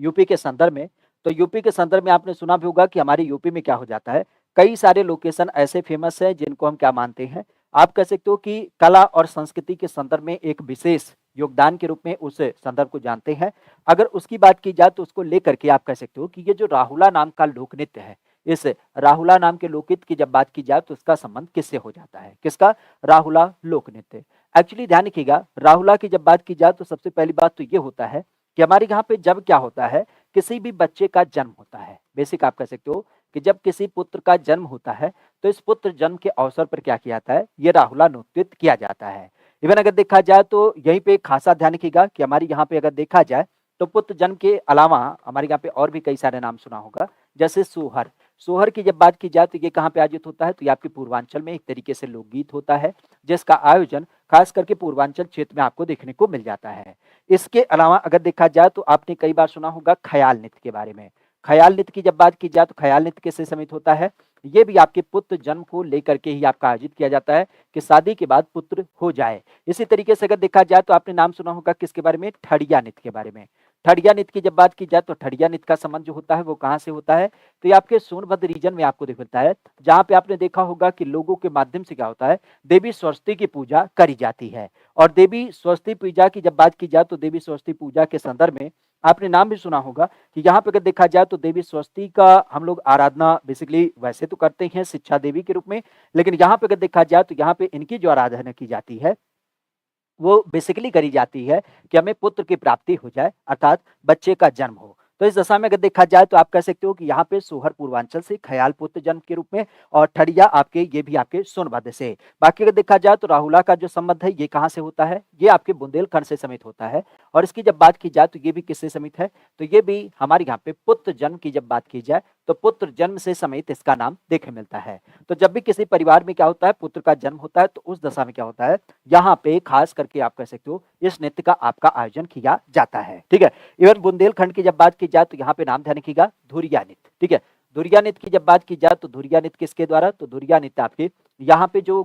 यूपी के संदर्भ में, तो यूपी के संदर्भ में आपने सुना भी होगा कि हमारे यूपी में क्या हो जाता है, कई सारे लोकेशन ऐसे फेमस है जिनको हम क्या मानते हैं, आप कह सकते हो कि कला और संस्कृति के संदर्भ में एक विशेष योगदान के रूप में उस संदर्भ को जानते हैं। अगर उसकी बात की जाए तो उसको लेकर के आप कह सकते हो कि ये जो राहुला नाम का लोक नृत्य है, इस राहुला नाम के लोकनृत्य की जब बात की जाए तो उसका संबंध किससे हो जाता है, किसका, राहुला लोक नृत्य। एक्चुअली ध्यान रखिएगा, राहुला की जब बात की जाए तो सबसे पहली बात तो ये होता है कि हमारे यहाँ पे जब क्या होता है, किसी भी बच्चे का जन्म होता है, बेसिक आप कह सकते हो कि जब किसी पुत्र का जन्म होता है तो इस पुत्र जन्म के अवसर पर क्या किया जाता है, ये राहुला नृत्य किया जाता है। इवन अगर देखा जाए तो यहीं पे खासा ध्यान रखिएगा कि हमारे यहाँ पे अगर देखा जाए तो पुत्र जन्म के अलावा हमारे यहाँ पे और भी कई सारे नाम सुना होगा, जैसे सोहर। सोहर की जब बात की जाए तो ये कहाँ पे आयोजित होता है, तो ये आपके पूर्वांचल में एक तरीके से लोकगीत होता है जिसका आयोजन खास करके पूर्वांचल क्षेत्र में आपको देखने को मिल जाता है। इसके अलावा अगर देखा जाए तो आपने कई बार सुना होगा ख्याल नृत्य के बारे में। ख्याल नृत्य की जब बात की जाए तो ख्याल नृत्य किससे समित होता है, ये भी आपके पुत्र जन्म को लेकर के ही आपका आयोजित किया जाता है कि शादी के बाद पुत्र हो जाए। इसी तरीके से अगर देखा जाए तो आपने नाम सुना होगा किसके बारे में, ठड़िया नृत्य के बारे में। ठड़िया नृत्य की जब बात की जाए तो ठड़िया नृत्य का संबंध जो होता है वो कहाँ से होता है, तो ये आपके सोनभद्र रीजन में आपको दिखता है, जहाँ पे आपने देखा होगा कि लोगों के माध्यम से क्या होता है, देवी सरस्वती की पूजा करी जाती है। और देवी सरस्वती पूजा की जब बात की जाए तो देवी सरस्वती पूजा के संदर्भ में आपने नाम भी सुना होगा कि यहाँ पे अगर देखा जाए तो देवी सरस्वती का हम लोग आराधना बेसिकली वैसे तो करते हैं शिक्षा देवी के रूप में, लेकिन यहाँ पे अगर देखा जाए तो यहाँ पे इनकी जो आराधना की जाती है वो बेसिकली करी जाती है कि हमें पुत्र की प्राप्ति हो जाए, अर्थात बच्चे का जन्म हो। तो इस दशा में अगर देखा जाए तो आप कह सकते हो कि यहाँ पे सोहर पूर्वांचल से, ख्याल पुत्र जन्म के रूप में, और ठड़िया आपके ये भी आपके सोनभद्र से। बाकी अगर देखा जाए तो राहुला का जो संबंध है ये कहाँ से होता है, ये आपके बुंदेलखंड से समित होता है। और इसकी जब बात की जाए तो ये भी किससे समित है, तो ये भी हमारे यहाँ पे पुत्र जन्म की जब बात की जाए तो पुत्र जन्म से समित इसका नाम देखने मिलता है। तो जब भी किसी परिवार में क्या होता है, पुत्र का जन्म होता है, तो उस दशा में क्या होता है, यहाँ पे खास करके आप कह सकते हो इस नृत्य का आपका आयोजन किया जाता है। ठीक है, इवन बुंदेलखंड की जब बात की जाए तो यहाँ पे नाम ध्यान रखिएगा धुरिया नृत्य। ठीक है, धुरिया नृत्य की जब बात की जाए तो धुरिया नृत्य किसके द्वारा, तो धुरिया नृत्य आपके यहाँ पे जो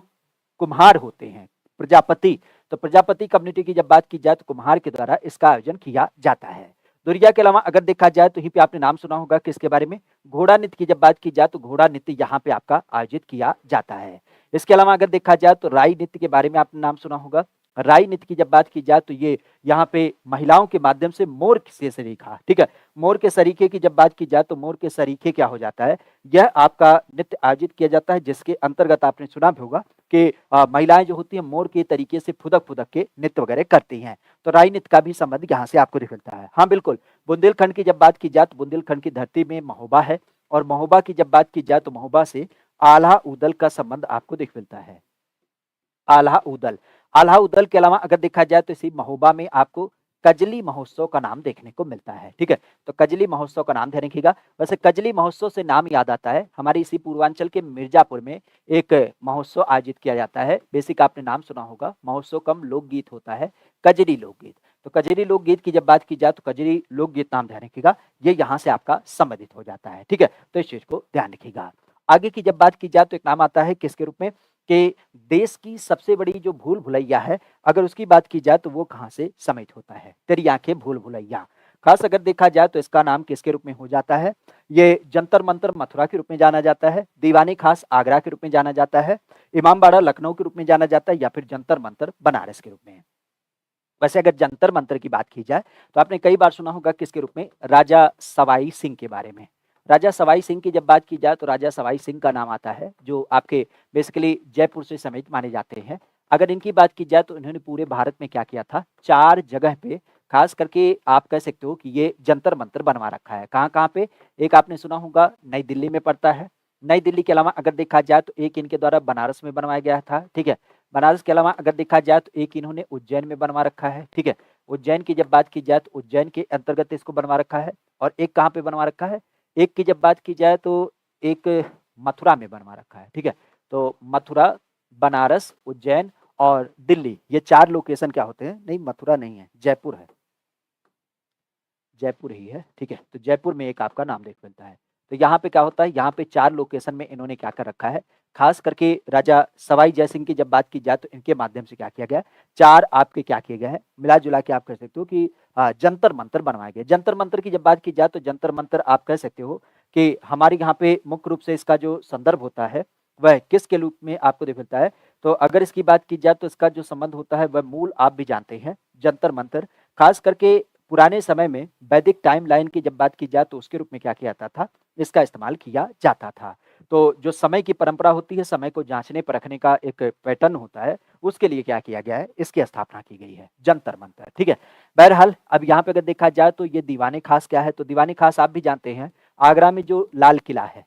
कुम्हार होते हैं, प्रजापति, तो प्रजापति कम्युनिटी की जब बात की जाए तो कुम्हार के द्वारा इसका आयोजन किया जाता है। दुरिया के अलावा अगर देखा जाए तो यहीं पे आपने नाम सुना होगा किसके बारे में, घोड़ा नृत्य की जब बात की जाए तो घोड़ा नृत्य यहाँ पे आपका आयोजित किया जाता है। इसके अलावा अगर देखा जाए तो राई नृत्य के बारे में आपने नाम सुना होगा। राई नृत्य की जब बात की जाए तो ये यहाँ पे महिलाओं के माध्यम से मोर के सरीखा, ठीक है, मोर के सरीखे की जब बात की जाए तो मोर के सरीखे क्या हो जाता है, यह आपका नृत्य आयोजित किया जाता है, जिसके अंतर्गत आपने सुना भी होगा कि महिलाएं जो होती हैं मोर के तरीके से फुदक फुदक के नृत्य वगैरह करती हैं। तो राई नृत्य का भी संबंध यहाँ से आपको दिख मिलता है। हाँ बिल्कुल, बुंदेलखंड की जब बात की जाए तो बुंदेलखंड की धरती में महोबा है, और महोबा की जब बात की जाए तो महोबा से आल्हा उदल का संबंध आपको दिख मिलता है। आल्हा उदल, आल्हा उदल के अलावा अगर देखा जाए तो इसी महोबा में आपको कजली महोत्सव का नाम देखने को मिलता है। ठीक है, तो कजली महोत्सव का नाम ध्यान रखिएगा। वैसे कजली महोत्सव से नाम याद आता है, हमारे इसी पूर्वांचल के मिर्जापुर में एक महोत्सव आयोजित किया जाता है। बेसिक आपने नाम सुना होगा, महोत्सव कम लोकगीत होता है कजरी लोकगीत। तो कजरी लोकगीत की जब बात की जाए तो कजरी लोकगीत नाम ध्यान रखिएगा, ये यहाँ से आपका संबंधित हो जाता है। ठीक है, तो इस चीज को ध्यान रखिएगा। आगे की जब बात की जाए तो एक नाम आता है किसके रूप में, कि देश की सबसे बड़ी जो भूल भुलैया है, अगर उसकी बात की जाए तो वो कहाँ से समित होता है, तेरी आंखें भूल भुलैया। खास अगर देखा जाए तो इसका नाम किसके रूप में हो जाता है, ये जंतर मंतर मथुरा के रूप में जाना जाता है, दीवानी खास आगरा के रूप में जाना जाता है, इमामबाड़ा लखनऊ के रूप में जाना जाता है, या फिर जंतर मंतर बनारस के रूप में। वैसे अगर जंतर मंतर की बात की जाए तो आपने कई बार सुना होगा किसके रूप में, राजा सवाई सिंह के बारे में। राजा सवाई सिंह की जब बात की जाए तो राजा सवाई सिंह का नाम आता है, जो आपके बेसिकली जयपुर से समित माने जाते हैं। अगर इनकी बात की जाए तो इन्होंने पूरे भारत में क्या किया था, 4 जगह पे खास करके आप कह सकते हो कि ये जंतर मंतर बनवा रखा है। कहाँ कहाँ पे, एक आपने सुना होगा नई दिल्ली में पड़ता है, नई दिल्ली के अलावा अगर देखा जाए तो एक इनके द्वारा बनारस में बनवाया गया था। ठीक है, बनारस के अलावा अगर देखा जाए तो एक इन्होंने उज्जैन में बनवा रखा है। ठीक है, उज्जैन की जब बात की जाए तो उज्जैन के अंतर्गत इसको बनवा रखा है। और एक कहाँ पे बनवा रखा है, एक की जब बात की जाए तो एक मथुरा में बनवा रखा है। ठीक है, तो मथुरा, बनारस, उज्जैन और दिल्ली, ये 4 लोकेशन क्या होते हैं, नहीं मथुरा नहीं है, जयपुर है, जयपुर ही है। ठीक है, तो जयपुर में एक आपका नाम देख मिलता है। तो यहाँ पे क्या होता है, यहाँ पे 4 लोकेशन में इन्होंने क्या कर रखा है, खास करके राजा सवाई जयसिंह की जब बात की जाए तो इनके माध्यम से क्या किया गया, 4 आपके क्या किए गए हैं, मिला जुला के आप कह सकते हो कि जंतर मंतर बनवाए गए। जंतर मंतर की जब बात की जाए तो जंतर मंतर आप कह सकते हो कि हमारे यहाँ पे मुख्य रूप से इसका जो संदर्भ होता है वह किसके रूप में आपको देख मिलता है। तो अगर इसकी बात की जाए तो इसका जो संबंध होता है वह मूल आप भी जानते हैं, जंतर मंतर खास करके पुराने समय में वैदिक टाइमलाइन की जब बात की जाए तो उसके रूप में क्या किया जाता था, इसका इस्तेमाल किया जाता था। तो जो समय की परंपरा होती है, समय को जांचने परखने का एक पैटर्न होता है, उसके लिए क्या किया गया है, इसकी स्थापना की गई है, जंतर मंतर। ठीक है, बहरहाल अब यहाँ पे अगर देखा जाए तो ये दीवाने खास क्या है, तो दीवाने खास आप भी जानते हैं, आगरा में जो लाल किला है,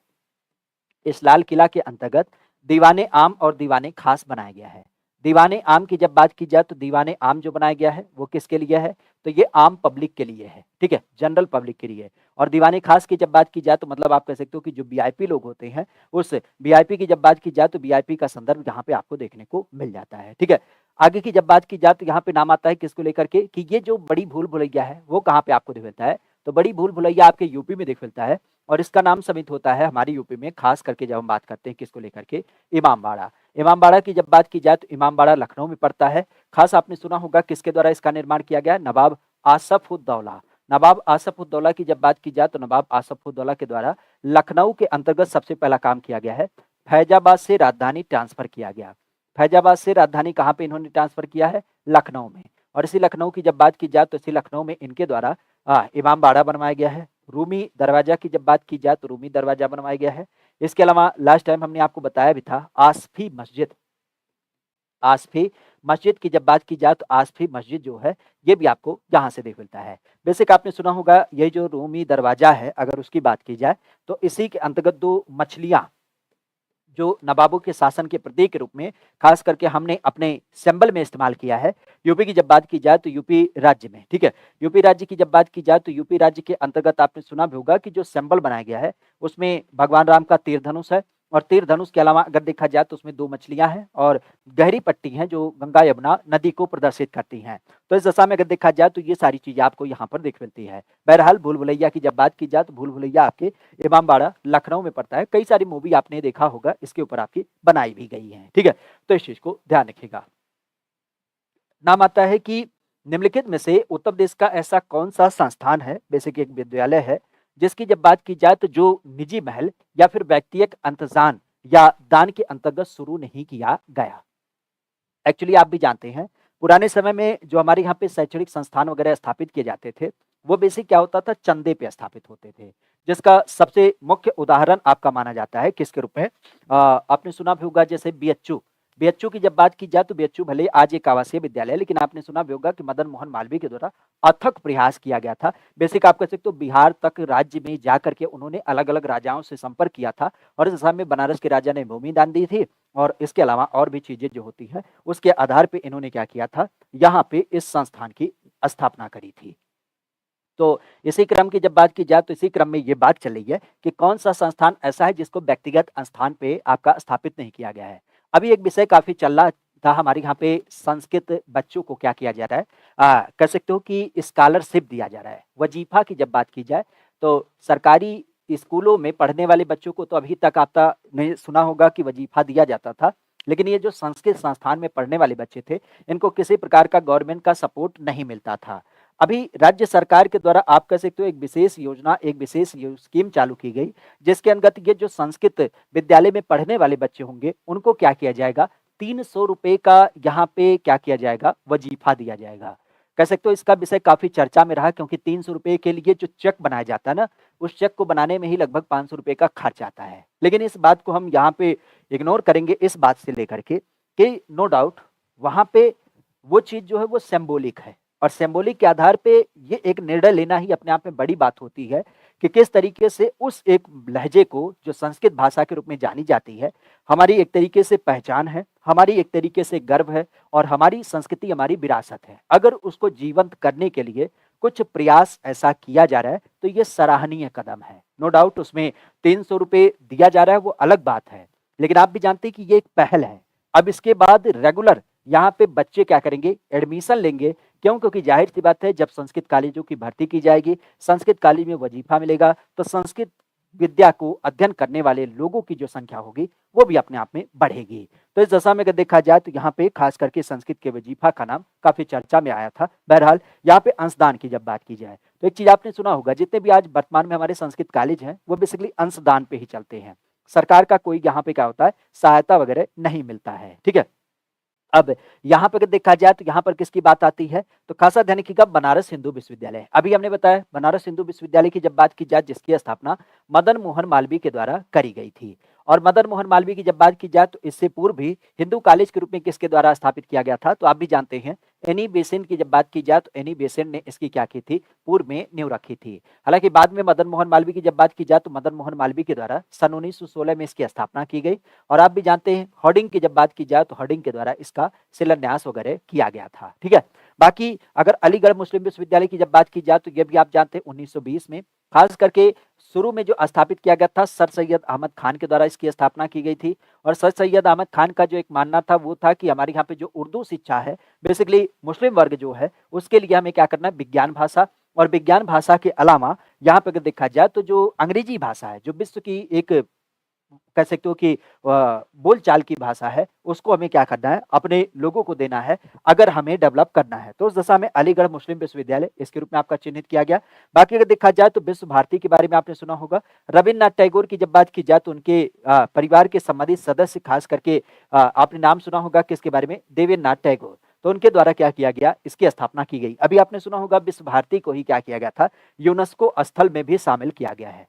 इस लाल किला के अंतर्गत दीवाने आम और दीवाने खास बनाया गया है। दीवाने आम की जब बात की जाए तो दीवाने आम जो बनाया गया है वो किसके लिए है, तो ये आम पब्लिक के लिए है। ठीक है, जनरल पब्लिक के लिए। और दीवाने खास की जब बात की जाए तो मतलब आप कह सकते हो कि जो वीआईपी लोग होते हैं, उस वीआईपी की जब बात की जाए तो वीआईपी का संदर्भ यहाँ पे आपको देखने को मिल जाता है। ठीक है, आगे की जब बात की जाए तो यहाँ पे नाम आता है किसको लेकर के, कि ये जो बड़ी भूल भुलैया है वो कहाँ पे आपको दिख मिलता है, तो बड़ी भूल भुलैया आपके यूपी में दिख मिलता है। और इसका नाम समित होता है हमारी यूपी में, खास करके जब हम बात करते हैं किसको लेकर के, इमामबाड़ा। इमामबाड़ा की जब बात की जाए तो इमामबाड़ा लखनऊ में पड़ता है। खास आपने सुना होगा किसके द्वारा इसका निर्माण किया गया, नवाब आसफउद्दौला। नवाब आसफउद्दौला की जब बात की जाए तो नवाब आसफउद्दौला के द्वारा लखनऊ के अंतर्गत सबसे पहला काम किया गया है, फैजाबाद से राजधानी ट्रांसफर किया गया। फैजाबाद से राजधानी कहाँ पे इन्होंने ट्रांसफर किया है, लखनऊ में। और इसी लखनऊ की जब बात की जाए तो इसी लखनऊ में इनके द्वारा इमामबाड़ा बनवाया गया है। रूमी दरवाजा की जब बात की जाए तो रूमी दरवाजा बनवाया गया है। इसके अलावा लास्ट टाइम हमने आपको बताया भी था, आसफी मस्जिद, आसफी मस्जिद की जब बात की जाए तो आसफी मस्जिद जो है ये भी आपको यहाँ से देख मिलता है। बेसिक आपने सुना होगा ये जो रूमी दरवाजा है, अगर उसकी बात की जाए तो इसी के अंतर्गत 2 मछलियां जो नवाबों के शासन के प्रतीक के रूप में खास करके हमने अपने सिंबल में इस्तेमाल किया है। यूपी की जब बात की जाए तो यूपी राज्य में, ठीक है? यूपी राज्य की जब बात की जाए तो यूपी राज्य के अंतर्गत आपने सुना भी होगा कि जो सिंबल बनाया गया है, उसमें भगवान राम का तीर धनुष है और तीर धनुष के अलावा अगर देखा जाए तो उसमें 2 मछलियाँ हैं और गहरी पट्टी हैं जो गंगा यमुना नदी को प्रदर्शित करती हैं। तो इस दशा में अगर देखा जाए तो ये सारी चीज़ें आपको यहाँ पर देख मिलती है। बहरहाल भूल-भुलैया की जब बात की जाए तो भूल-भुलैया आपके इमामबाड़ा लखनऊ में पड़ता है। कई सारी मूवी आपने देखा होगा, इसके ऊपर आपकी बनाई भी गई है, ठीक है? तो इस चीज़ को ध्यान रखिएगा। नाम आता है कि निम्नलिखित में से उत्तर प्रदेश का ऐसा कौन-सा संस्थान है, बेसिक एक विद्यालय है, जिसकी जब बात की जाए तो जो निजी महल या फिर व्यक्तिगत अंतज़ान या दान के अंतर्गत शुरू नहीं किया गया। एक्चुअली आप भी जानते हैं, पुराने समय में जो हमारे यहाँ पे शैक्षणिक संस्थान वगैरह स्थापित किए जाते थे, वो बेसिक क्या होता था, चंदे पे स्थापित होते थे। जिसका सबसे मुख्य उदाहरण आपका माना जाता है किसके रूप में? आपने सुना भी होगा जैसे बीएचयू। बीएचयू की जब बात की जाए तो बीएचयू भले ही आज एक आवासीय विद्यालय है, लेकिन आपने सुना भी होगा कि मदन मोहन मालवीय के द्वारा अथक प्रयास किया गया था। बेसिक आप कह सकते हो बिहार तक राज्य में जाकर के उन्होंने अलग-अलग राजाओं से संपर्क किया था और इस समय में बनारस के राजा ने भूमि दान दी थी और इसके अलावा और भी चीज़ें जो होती हैं, उसके आधार पे इन्होंने क्या किया था, यहाँ पे इस संस्थान की स्थापना करी थी। तो इसी क्रम की जब बात की जाए तो इसी क्रम में ये बात चल रही है कि कौन-सा संस्थान ऐसा है जिसको व्यक्तिगत स्थान पे आपका स्थापित नहीं किया गया है। अभी एक विषय काफ़ी चल रहा था हमारे यहाँ पे संस्कृत बच्चों को क्या किया जा रहा है कह सकते हो कि स्कॉलरशिप दिया जा रहा है। वजीफ़ा की जब बात की जाए तो सरकारी स्कूलों में पढ़ने वाले बच्चों को तो अभी तक आपने सुना होगा कि वजीफ़ा दिया जाता था। लेकिन ये जो संस्कृत संस्थान में पढ़ने वाले बच्चे थे, इनको किसी प्रकार का गवर्नमेंट का सपोर्ट नहीं मिलता था। अभी राज्य सरकार के द्वारा आप कह सकते हो एक विशेष योजना, एक विशेष स्कीम चालू की गई, जिसके अंतर्गत ये जो संस्कृत विद्यालय में पढ़ने वाले बच्चे होंगे, उनको क्या किया जाएगा, 300 रुपए का यहाँ पे क्या किया जाएगा, वजीफा दिया जाएगा। कह सकते हो इसका विषय काफ़ी चर्चा में रहा क्योंकि 300 रुपए के लिए जो चेक बनाया जाता है ना, उस चेक को बनाने में ही लगभग 500 रुपए का खर्च आता है। लेकिन इस बात को हम यहाँ पे इग्नोर करेंगे इस बात से लेकर के कि नो डाउट वहाँ पे वो चीज़ जो है वो सिंबॉलिक है और सिंबॉलिक के आधार पे ये एक निर्णय लेना ही अपने आप में बड़ी बात होती है कि किस तरीके से उस एक लहजे को जो संस्कृत भाषा के रूप में जानी जाती है, हमारी एक तरीके से पहचान है, हमारी एक तरीके से गर्व है और हमारी संस्कृति हमारी विरासत है। अगर उसको जीवंत करने के लिए कुछ प्रयास ऐसा किया जा रहा है, तो ये सराहनीय कदम है। नो डाउट उसमें 300 रुपए दिया जा रहा है वो अलग बात है, लेकिन आप भी जानते हैं कि ये एक पहल है। अब इसके बाद रेगुलर यहाँ पे बच्चे क्या करेंगे, एडमिशन लेंगे। क्यों? क्योंकि ज़ाहिर-सी बात है जब संस्कृत कॉलेजों की भर्ती की जाएगी, संस्कृत कॉलेज में वजीफ़ा मिलेगा, तो संस्कृत विद्या को अध्ययन करने वाले लोगों की जो संख्या होगी, वो भी अपने आप में बढ़ेगी। तो इस दशा में अगर देखा जाए तो यहाँ पे खास करके संस्कृत के वजीफ़ा का नाम काफ़ी चर्चा में आया था। बहरहाल यहाँ पे अंशदान की जब बात की जाए, तो एक चीज़ आपने सुना होगा जितने भी आज वर्तमान में हमारे संस्कृत कॉलेज हैं, वो बेसिकली अंशदान पे ही चलते हैं। सरकार का कोई यहाँ पे क्या होता है, सहायता वगैरह नहीं मिलता है, ठीक है? अब यहाँ पे अगर देखा जाए तो यहाँ पर किसकी बात आती है, तो खासा ध्यान रखिएगा बनारस हिंदू विश्वविद्यालय। अभी हमने बताया बनारस हिंदू विश्वविद्यालय की जब बात की जाए जिसकी स्थापना मदन मोहन मालवीय के द्वारा करी गई थी और मदन मोहन मालवीय की जब बात की जाए तो इससे पूर्व भी हिंदू कॉलेज के रूप में किसके द्वारा स्थापित किया गया था, तो आप भी जानते हैं एनी बेसेंट की जब बात की जाए तो एनी बेसेंट ने इसकी क्या की थी, पूर्व में नींव रखी थी। हालांकि बाद में मदन मोहन मालवीय की जब बात की जाए तो मदन मोहन मालवीय के द्वारा सन 1916 में इसकी स्थापना की गई और आप भी जानते हैं हॉर्डिंग की जब बात की जाए तो हॉर्डिंग के द्वारा इसका शिलान्यास वगैरह किया गया था, ठीक है। बाकी अगर अलीगढ़ मुस्लिम विश्वविद्यालय की जब बात की जाए तो ये भी आप जानते हैं 1920 में खास करके शुरू में जो स्थापित किया गया था सर सैयद अहमद खान के द्वारा इसकी स्थापना की गई थी और सर सैयद अहमद खान का जो एक मानना था वो था कि हमारे यहाँ पे जो उर्दू शिक्षा है बेसिकली मुस्लिम वर्ग जो है उसके लिए हमें क्या करना है, विज्ञान भाषा और विज्ञान भाषा के अलावा यहाँ पे अगर देखा जाए तो जो अंग्रेजी भाषा है जो विश्व की एक कह सकते हो कि बोलचाल की भाषा है उसको हमें क्या करना है, अपने लोगों को देना है अगर हमें डेवलप करना है। तो उस दशा में अलीगढ़ मुस्लिम विश्वविद्यालय इसके रूप में आपका चिन्हित किया गया। बाकी अगर देखा जाए तो विश्व भारती के बारे में आपने सुना होगा। रविन्द्रनाथ टैगोर की जब बात की जाए तो उनके परिवार के संबंधित सदस्य खास करके आपने नाम सुना होगा किसके बारे में, देवेंद्र नाथ टैगोर। तो उनके द्वारा क्या किया गया, इसकी स्थापना की गई। अभी आपने सुना होगा विश्व भारती को ही क्या किया गया था, यूनेस्को स्थल में भी शामिल किया गया है।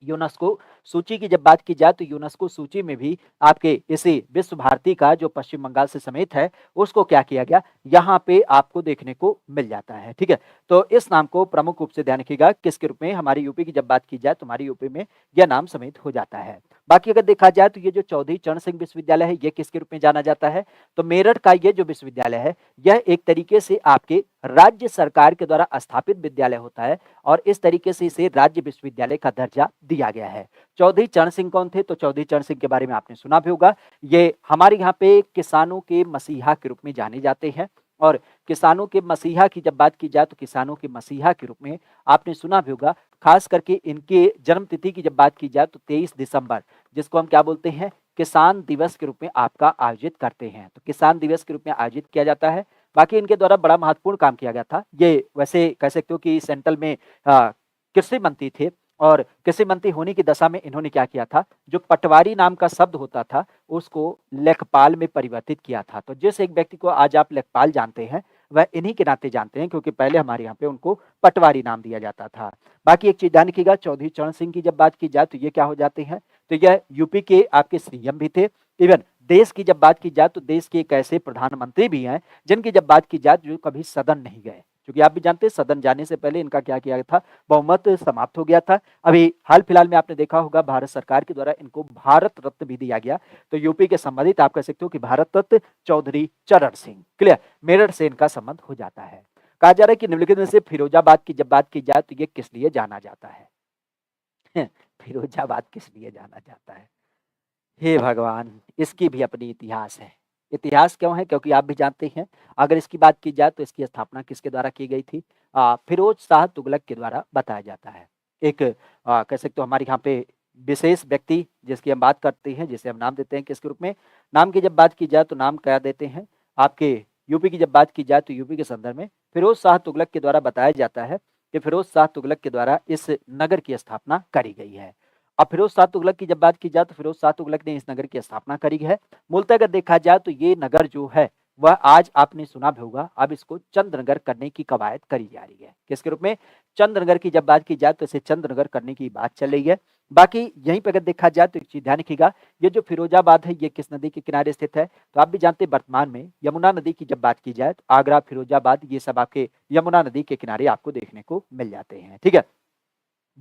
यूनेस्को सूची की जब बात की जाए तो यूनेस्को सूची में भी आपके इसी विश्व भारती का जो पश्चिम बंगाल से समेत है, उसको क्या किया गया, यहाँ पे आपको देखने को मिल जाता है। ठीक है, तो इस नाम को प्रमुख रूप से ध्यान रखिएगा, किसके रूप में, हमारे यूपी की जब बात की जाए तो हमारे यूपी में यह नाम समेत हो जाता है। बाकी अगर देखा जाए तो ये जो चौधरी चरण सिंह विश्वविद्यालय है, ये किसके रूप में जाना जाता है, तो मेरठ का ये जो विश्वविद्यालय है, यह एक तरीके से आपके राज्य सरकार के द्वारा स्थापित विद्यालय होता है और इस तरीके से इसे राज्य विश्वविद्यालय का दर्जा दिया गया है। चौधरी चरण सिंह कौन थे, तो चौधरी चरण सिंह के बारे में आपने सुना भी होगा। ये हमारे यहाँ पे किसानों के मसीहा के रूप में जाने जाते हैं और किसानों के मसीहा की जब बात की जाए तो किसानों के मसीहा के रूप में आपने सुना भी होगा। खास करके इनके जन्म तिथि की जब बात की जाए तो 23 दिसंबर, जिसको हम क्या बोलते हैं, किसान दिवस के रूप में आपका आयोजित करते हैं। तो किसान दिवस के रूप में आयोजित किया जाता है। बाकी इनके द्वारा बड़ा महत्वपूर्ण काम किया गया था। ये वैसे कह सकते हो कि सेंट्रल में कृषि मंत्री थे और कृषि मंत्री होने की दशा में इन्होंने क्या किया था, जो पटवारी नाम का शब्द होता था उसको लेखपाल में परिवर्तित किया था। तो जिस एक व्यक्ति को आज आप लेखपाल जानते हैं, वह इन्हीं के नाते जानते हैं, क्योंकि पहले हमारे यहाँ पे उनको पटवारी नाम दिया जाता था। बाकी एक चीज ध्यान रखिएगा, चौधरी चरण सिंह की जब बात की जाए तो ये क्या हो जाते हैं, तो यह यूपी के आपके सीएम भी थे। इवन देश की जब बात की जाए तो देश के एक ऐसे प्रधानमंत्री भी हैं जिनकी जब बात की जाए जो कभी सदन नहीं गए, क्योंकि आप भी जानते हैं सदन जाने से पहले इनका क्या किया गया था, बहुमत समाप्त हो गया था। अभी हाल फिलहाल में आपने देखा होगा भारत सरकार के द्वारा इनको भारत रत्न भी दिया गया। तो यूपी के संबंधित आप कह सकते हो कि भारत रत्न चौधरी चरण सिंह। क्लियर, मेरठ से इनका संबंध हो जाता है। कहा जा रहा है कि निम्नलिखित में से फिरोजाबाद की जब बात की जाए तो ये किस लिए जाना जाता है फिरोजाबाद किस लिए जाना जाता है, हे भगवान, इसकी भी अपनी इतिहास है। इतिहास क्यों है, क्योंकि आप भी जानते हैं, अगर इसकी बात की जाए तो इसकी स्थापना किसके द्वारा की गई थी, फिरोज शाह तुगलक के द्वारा बताया जाता है। एक कह सकते हो हमारे यहाँ पे विशेष व्यक्ति जिसकी हम बात करते हैं, जिसे हम नाम देते हैं किसके रूप में, नाम की जब बात की जाए तो नाम क्या देते हैं, आपके यूपी की जब बात की जाए तो यूपी के संदर्भ में फिरोज शाह तुगलक के द्वारा बताया जाता है कि फिरोज शाह तुगलक के द्वारा इस नगर की स्थापना करी गई है। अब फिरोज शाह तुगलक की जब बात की जाए तो फिरोज शाह तुगलक ने इस नगर की स्थापना करी है। मूलतः अगर देखा जाए तो ये नगर जो है वह आज आपने सुना भी होगा, अब इसको चंद्रनगर करने की कवायद करी जा रही है। किसके रूप में, चंद्रनगर की जब बात की जाए तो इसे चंद्रनगर करने की बात चल रही है। बाकी यहीं पर अगर देखा जाए तो एक चीज ध्यान रखिएगा, ये जो फिरोजाबाद है ये किस नदी के किनारे स्थित है, तो आप भी जानते हैं वर्तमान में यमुना नदी की जब बात की जाए तो आगरा, फिरोजाबाद, ये सब आपके यमुना नदी के किनारे आपको देखने को मिल जाते हैं। ठीक है,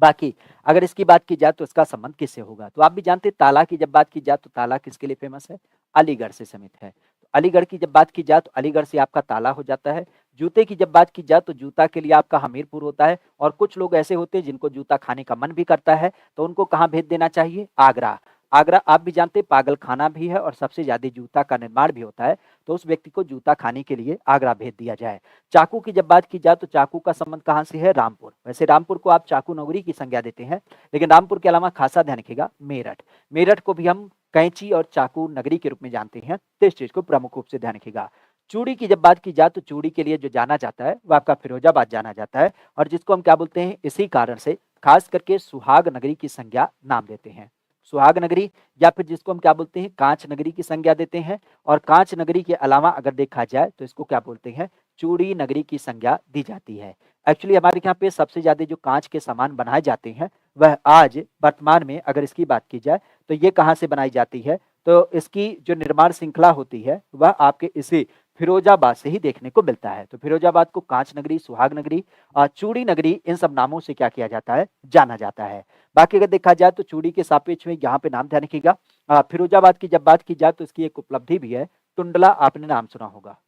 बाकी अगर इसकी बात की जाए तो इसका संबंध किससे होगा, तो आप भी जानते हैं ताला की जब बात की जाए तो ताला किसके लिए फेमस है, अलीगढ़ से समित है। तो अलीगढ़ की जब बात की जाए तो अलीगढ़ से आपका ताला हो जाता है। जूते की जब बात की जाए तो जूता के लिए आपका हमीरपुर होता है। और कुछ लोग ऐसे होते हैं जिनको जूता खाने का मन भी करता है, तो उनको कहाँ भेज देना चाहिए, आगरा। आगरा आप भी जानते हैं पागल खाना भी है और सबसे ज्यादा जूता का निर्माण भी होता है, तो उस व्यक्ति को जूता खाने के लिए आगरा भेज दिया जाए। चाकू की जब बात की जाए तो चाकू का संबंध कहाँ से है, रामपुर। वैसे रामपुर को आप चाकू नगरी की संज्ञा देते हैं, लेकिन रामपुर के अलावा खासा ध्यान रखिएगा मेरठ, मेरठ को भी हम कैंची और चाकू नगरी के रूप में जानते हैं, तो इस चीज को प्रमुख रूप से ध्यान रखिएगा। चूड़ी की जब बात की जाए तो चूड़ी के लिए जो जाना जाता है वह आपका फिरोजाबाद जाना जाता है, और जिसको हम क्या बोलते हैं, इसी कारण से खास करके सुहाग नगरी की संज्ञा नाम देते हैं, सुहाग नगरी, या फिर जिसको हम क्या बोलते हैं, कांच नगरी की संज्ञा देते हैं। और कांच नगरी के अलावा अगर देखा जाए तो इसको क्या बोलते हैं, चूड़ी नगरी की संज्ञा दी जाती है। एक्चुअली हमारे यहाँ पे सबसे ज्यादा जो कांच के सामान बनाए जाते हैं वह आज वर्तमान में अगर इसकी बात की जाए तो ये कहाँ से बनाई जाती है, तो इसकी जो निर्माण श्रृंखला होती है वह आपके इसी फिरोजाबाद से ही देखने को मिलता है। तो फिरोजाबाद को कांच नगरी, सुहाग नगरी, चूड़ी नगरी, इन सब नामों से क्या किया जाता है, जाना जाता है। बाकी अगर देखा जाए तो चूड़ी के सापेक्ष में यहाँ पे नाम ध्यान रखिएगा, फिरोजाबाद की जब बात की जाए तो इसकी एक उपलब्धि भी है, टुंडला, आपने नाम सुना होगा।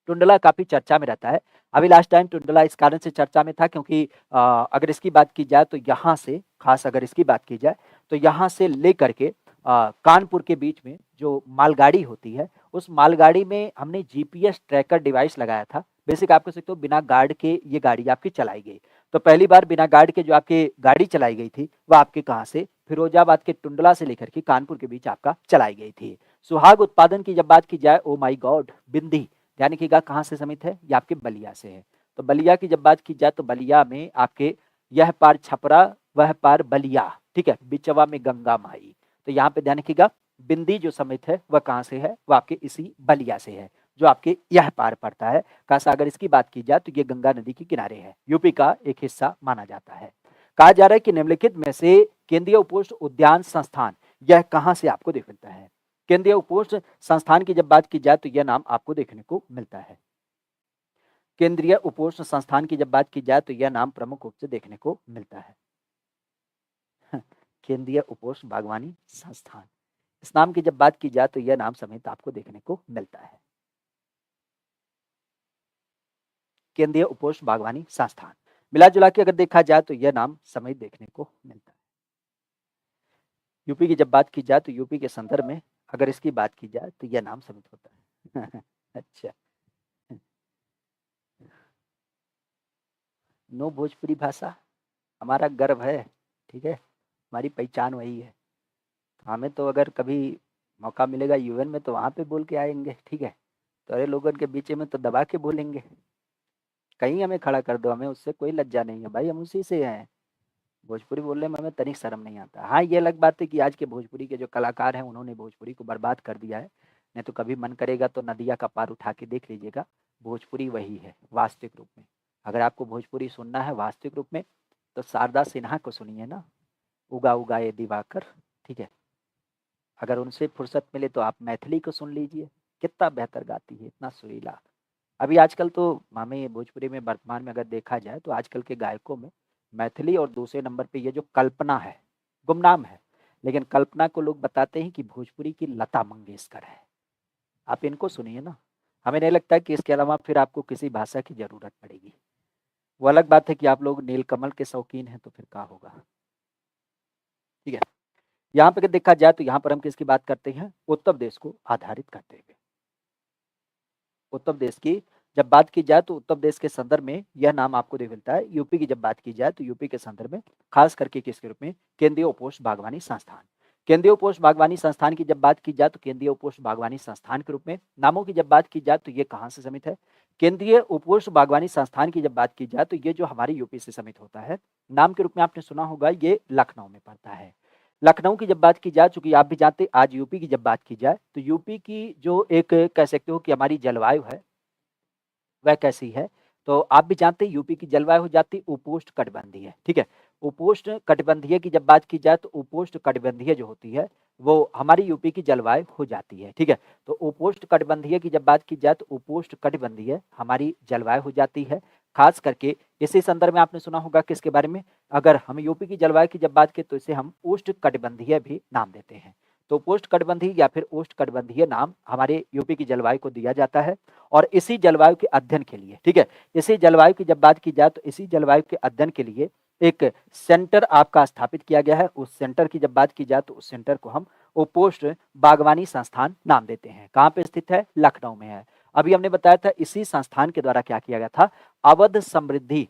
टुंडला काफी चर्चा में रहता है। अभी लास्ट टाइम टुंडला इस कारण से चर्चा में था क्योंकि अगर इसकी बात की जाए तो यहाँ से खास अगर इसकी बात की जाए तो यहाँ से लेकर के कानपुर के बीच में जो मालगाड़ी होती है, उस मालगाड़ी में हमने जीपीएस ट्रैकर डिवाइस लगाया था। बेसिक आप कह सकते हो बिना गार्ड के ये गाड़ी आपकी चलाई गई। तो पहली बार बिना गार्ड के जो आपकी गाड़ी चलाई गई थी वह आपके कहाँ से, फिरोजाबाद के टुंडला से लेकर के कानपुर के बीच आपका चलाई गई थी। सुहाग उत्पादन की जब बात की जाए, ओ माई गॉड, बिंदी, ध्यान रखिएगा कहाँ से समित है, ये आपके बलिया से है। तो बलिया की जब बात की जाए तो बलिया में आपके यह पार छपरा वह पार बलिया, ठीक है, बिचवा में गंगा माई। तो यहाँ पे ध्यान रखिएगा बिंदी जो समित है वह कहाँ से है, वह आपके इसी बलिया से है, जो आपके यह पार पड़ता है। खासा अगर इसकी बात की जाए तो ये गंगा नदी के किनारे है, यूपी का एक हिस्सा माना जाता है। कहा जा रहा है कि निम्नलिखित में से केंद्रीय उपोष्ण उद्यान संस्थान, यह कहाँ से आपको देख मिलता है? केंद्रीय उपोष्ण संस्थान की जब बात की जाए तो यह नाम आपको देखने को मिलता है। केंद्रीय उपोष्ण संस्थान की जब बात की जाए तो यह नाम प्रमुख रूप से देखने को मिलता है। केंद्रीय उपोष्ण बागवानी संस्थान, इस नाम की जब बात की जाए तो यह नाम समेत आपको देखने को मिलता है। केंद्रीय उपोष्ण बागवानी संस्थान, मिला जुला के अगर देखा जाए तो यह नाम समेत देखने को मिलता है। यूपी की जब बात की जाए तो यूपी के संदर्भ में अगर इसकी बात की जाए तो यह नाम समेत होता है। अच्छा, नो भोजपुरी भाषा हमारा गर्व है, ठीक है, हमारी पहचान वही है। हमें तो अगर कभी मौका मिलेगा यूएन में तो वहाँ पे बोल के आएंगे, ठीक है, तो अरे लोगों के बीच में तो दबा के बोलेंगे, कहीं हमें खड़ा कर दो, हमें उससे कोई लज्जा नहीं है भाई, हम उसी से हैं। भोजपुरी बोलने में हमें तनिक शर्म नहीं आता। हाँ, ये अलग बात है कि आज के भोजपुरी के जो कलाकार हैं उन्होंने भोजपुरी को बर्बाद कर दिया है, नहीं तो कभी मन करेगा तो नदिया का पार उठा के देख लीजिएगा, भोजपुरी वही है वास्तविक रूप में। अगर आपको भोजपुरी सुनना है वास्तविक रूप में तो शारदा सिन्हा को सुनिए ना, उगा उगाए दिवाकर, ठीक है। अगर उनसे फुर्सत मिले तो आप मैथिली को सुन लीजिए, कितना बेहतर गाती है, इतना सुरीला। अभी आजकल तो हमें भोजपुरी में वर्तमान में अगर देखा जाए तो आजकल के गायकों में मैथिली और दूसरे नंबर पे ये जो कल्पना है, गुमनाम है, लेकिन कल्पना को लोग बताते हैं कि भोजपुरी की लता मंगेशकर है। आप इनको सुनिए ना, हमें नहीं लगता कि इसके अलावा फिर आपको किसी भाषा की जरूरत पड़ेगी। वो अलग बात है कि आप लोग नीलकमल के शौकीन हैं तो फिर क्या होगा, ठीक है। यहाँ पे अगर देखा जाए तो यहाँ पर हम किसकी बात करते हैं, उत्तर प्रदेश को आधारित करते हुए। उत्तर प्रदेश की जब बात की जाए तो उत्तर प्रदेश के संदर्भ में यह नाम आपको देख मिलता है। यूपी की जब बात की जाए तो यूपी के संदर्भ में खास करके किसके रूप में, केंद्रीय उपोष्ण बागवानी संस्थान। केंद्रीय उपोष्ण बागवानी संस्थान की जब बात की जाए तो केंद्रीय उपोष्ण बागवानी संस्थान के रूप में। नामों की जब बात की जाए तो ये कहाँ से समित है, केंद्रीय उपोष्ण बागवानी संस्थान की जब बात की जाए तो ये जो हमारे यूपी से समित होता है, नाम के रूप में आपने सुना होगा ये लखनऊ में पड़ता है। लखनऊ की जब बात की जाए, चूंकि आप भी जानते आज यूपी की जब बात की जाए तो यूपी की जो एक कह सकते हो कि हमारी जलवायु है वह कैसी है, तो आप भी जानते हैं यूपी की जलवायु हो जाती उपोष्ण कटिबंधीय, ठीक है। उपोष्ण कटिबंधीय की जब बात की जाए तो उपोष्ण कटिबंधीय जो होती है वो हमारी यूपी की जलवायु हो जाती है, ठीक है। तो उपोष्ण कटिबंधीय की जब बात की जाए तो उपोष्ण कटिबंधीय हमारी जलवायु हो जाती है। खास करके इसी संदर्भ में आपने सुना होगा किसके बारे में, अगर हम यूपी की जलवायु की जब बात की तो इसे हम उष्ण कटिबंधीय भी नाम देते हैं। तो उपोष्ण कटिबंधीय या फिर उष्ण कटिबंधीय नाम हमारे यूपी की जलवायु को दिया जाता है। और इसी जलवायु के अध्ययन के लिए, ठीक है, इसी जलवायु की जब बात की जाए तो इसी जलवायु के अध्ययन के लिए एक सेंटर आपका स्थापित किया गया है। उस सेंटर की जब बात की जाए तो उस सेंटर को हम उपोष्ण बागवानी संस्थान नाम देते हैं। कहाँ पे स्थित है, लखनऊ में है। अभी हमने बताया था इसी संस्थान के द्वारा क्या किया गया था, अवध समृद्धि,